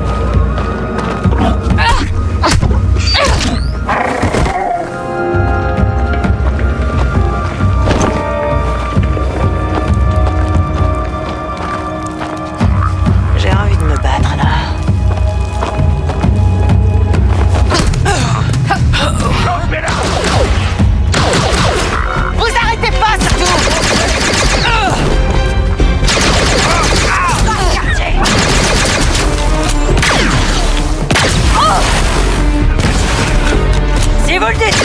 J'ai envie de me battre, là. Vous arrêtez pas, surtout! Si vous le dites!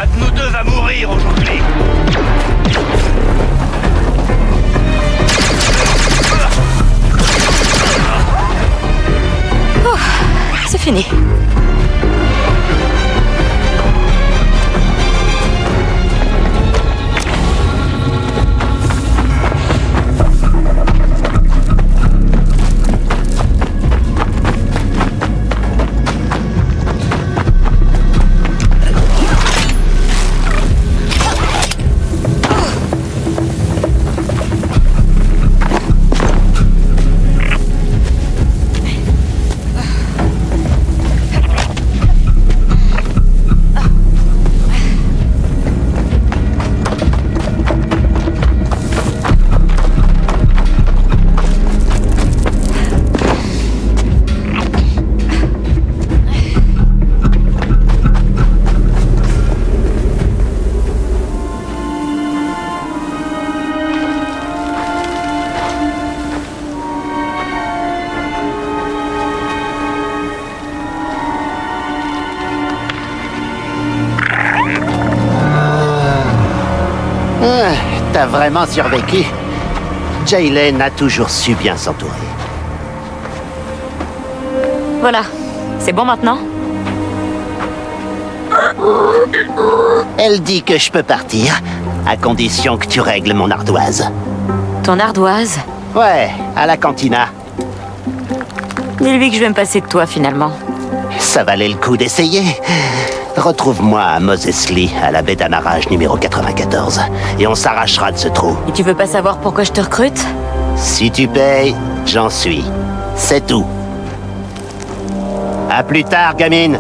Un de nous deux va mourir aujourd'hui. C'est fini. T'as vraiment survécu. Jaylen a toujours su bien s'entourer. Voilà. C'est bon maintenant? Elle dit que je peux partir, à condition que tu règles mon ardoise. Ton ardoise? Ouais, à la cantina. Dis-lui que je vais me passer de toi, finalement. Ça valait le coup d'essayer. Retrouve-moi à Moses Lee, à la baie d'amarrage numéro 94, et on s'arrachera de ce trou. Et tu veux pas savoir pourquoi je te recrute? Si tu payes, j'en suis. C'est tout. À plus tard, gamine.